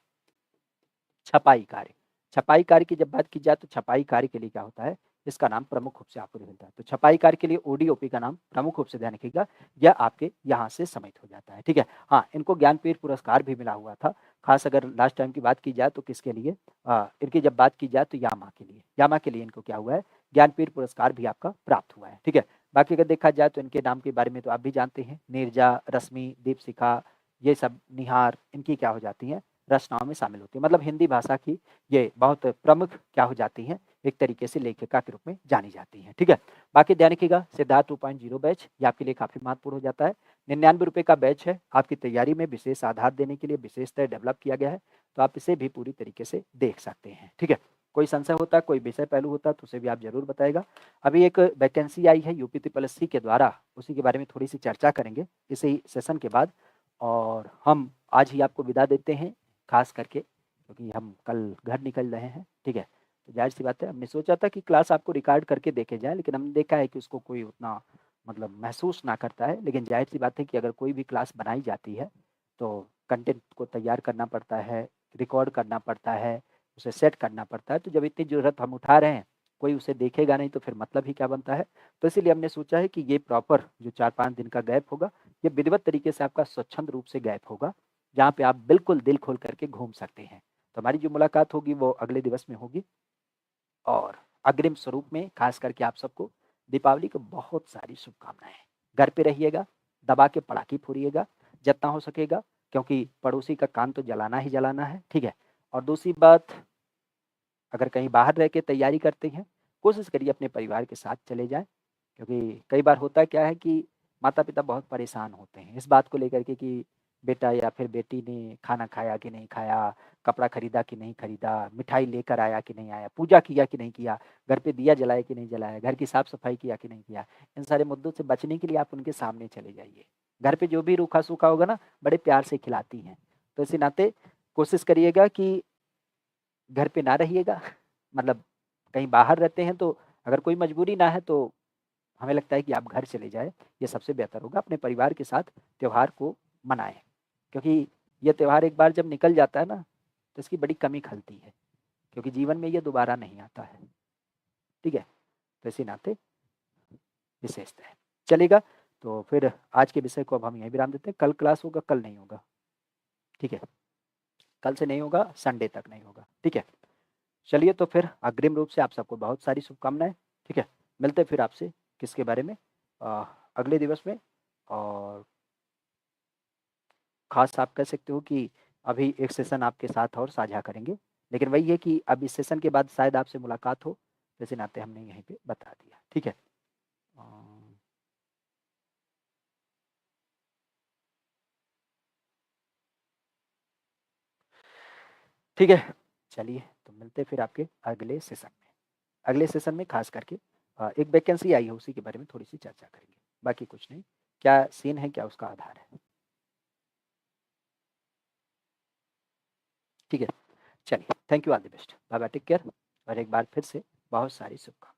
छपाई कार्य। छपाई कार्य की जब बात की जाए तो छपाई कार्य के लिए क्या होता है, इसका नाम प्रमुख रूप से आपको मिलता है। तो छपाई कार्य के लिए ओडीओपी का नाम प्रमुख रूप से ध्यान रखिएगा, यह आपके यहाँ से समित हो जाता है। ठीक है। हाँ, इनको ज्ञानपीठ पुरस्कार भी मिला हुआ था। खास अगर लास्ट टाइम की बात की जाए तो किसके लिए, इनकी जब बात की जाए तो यामा के लिए, यामा के लिए इनको क्या हुआ है, ज्ञानपीठ पुरस्कार भी आपका प्राप्त हुआ है। ठीक है। बाकी अगर देखा जाए तो इनके नाम के बारे में तो आप भी जानते हैं, नीरजा, रश्मि, दीपशिखा, ये सब, निहार, इनकी क्या हो जाती हैं, रचनाओं में शामिल होती है। मतलब हिंदी भाषा की ये बहुत प्रमुख क्या हो जाती हैं, एक तरीके से लेखिका के रूप में जानी जाती हैं। ठीक है। बाकी ध्यान रखिएगा, सिद्धार्थ 2.0 बैच ये आपके लिए काफी महत्वपूर्ण हो जाता है। 99 रुपए का बैच है, आपकी तैयारी में विशेष आधार देने के लिए विशेषतः डेवलप किया गया है, तो आप इसे भी पूरी तरीके से देख सकते हैं। ठीक है। कोई संशय होता है, कोई विषय पहलू होता है तो उसे भी आप जरूर बताएगा। अभी एक वैकेंसी आई है यूपी PLSC के द्वारा, उसी के बारे में थोड़ी सी चर्चा करेंगे इसी सेशन के बाद, और हम आज ही आपको विदा देते हैं, खास करके क्योंकि हम कल घर निकल रहे हैं। ठीक है। तो जाहिर सी बात है, हमने सोचा था कि क्लास आपको रिकॉर्ड करके देखे जाए, लेकिन हमने देखा है कि उसको कोई उतना मतलब महसूस ना करता है। लेकिन जाहिर सी बात है कि अगर कोई भी क्लास बनाई जाती है तो कंटेंट को तैयार करना पड़ता है, रिकॉर्ड करना पड़ता है, उसे सेट करना पड़ता है। तो जब इतनी ज़रूरत हम उठा रहे हैं, कोई उसे देखेगा नहीं तो फिर मतलब ही क्या बनता है। तो इसीलिए हमने सोचा है कि ये प्रॉपर जो 4-5 दिन का गैप होगा, ये विधिवत तरीके से आपका स्वच्छंद रूप से गैप होगा, जहाँ पे आप बिल्कुल दिल खोल करके घूम सकते हैं। तो हमारी जो मुलाकात होगी वो अगले दिवस में होगी, और अग्रिम स्वरूप में खास करके आप सबको दीपावली की बहुत सारी शुभकामनाएं। घर पे रहिएगा, दबा के पटाखे फोड़िएगा जितना हो सकेगा, क्योंकि पड़ोसी का कान तो जलाना ही जलाना है। ठीक है। और दूसरी बात, अगर कहीं बाहर रह के तैयारी करते हैं, कोशिश करिए अपने परिवार के साथ चले जाएं, क्योंकि कई बार होता क्या है कि माता पिता बहुत परेशान होते हैं इस बात को लेकर के कि बेटा या फिर बेटी ने खाना खाया कि नहीं खाया, कपड़ा खरीदा कि नहीं खरीदा, मिठाई लेकर आया कि नहीं आया, पूजा किया कि नहीं किया, घर पे दिया जलाया कि नहीं जलाया, घर की साफ सफाई किया कि नहीं किया। इन सारे मुद्दों से बचने के लिए आप उनके सामने चले जाइए। घर पे जो भी रूखा सूखा होगा ना, बड़े प्यार से खिलाती हैं। तो इसी नाते कोशिश करिएगा कि घर पे ना रहिएगा, मतलब कहीं बाहर रहते हैं तो अगर कोई मजबूरी ना है तो हमें लगता है कि आप घर चले जाएँ, ये सबसे बेहतर होगा। अपने परिवार के साथ त्योहार को मनाएँ, क्योंकि ये त्योहार एक बार जब निकल जाता है ना, तो इसकी बड़ी कमी खलती है, क्योंकि जीवन में ये दोबारा नहीं आता है। ठीक है? तो इसी नाते विशेषता है। चलेगा? तो फिर आज के विषय को अब हम यहीं विराम देते हैं। कल क्लास होगा, कल नहीं होगा। ठीक है? कल से नहीं होगा, संडे तक नहीं होगा। ठीक है? चलिए, तो फिर अग्रिम रूप से आप सबको बहुत सारी शुभकामनाएँ। ठीक है? मिलते हैं फिर आपसे किसके बारे में, अगले दिवस में। और ख़ास आप कह सकते हो कि अभी एक सेशन आपके साथ और साझा करेंगे, लेकिन वही है कि अब इस सेशन के बाद शायद आपसे मुलाकात हो, तो इसी नाते हमने यहीं पे बता दिया। ठीक है? अ, ठीक है, चलिए तो मिलते हैं फिर आपके अगले सेशन में। अगले सेशन में ख़ास करके एक वैकेंसी आई है, उसी के बारे में थोड़ी-सी चर्चा करेंगे। बाकी कुछ नहीं, क्या सीन है, क्या उसका आधार है। ठीक है? चलिए, thank you, all the best. Bye bye, take care, और एक बार फिर से बहुत सारी शुभकामनाएँ।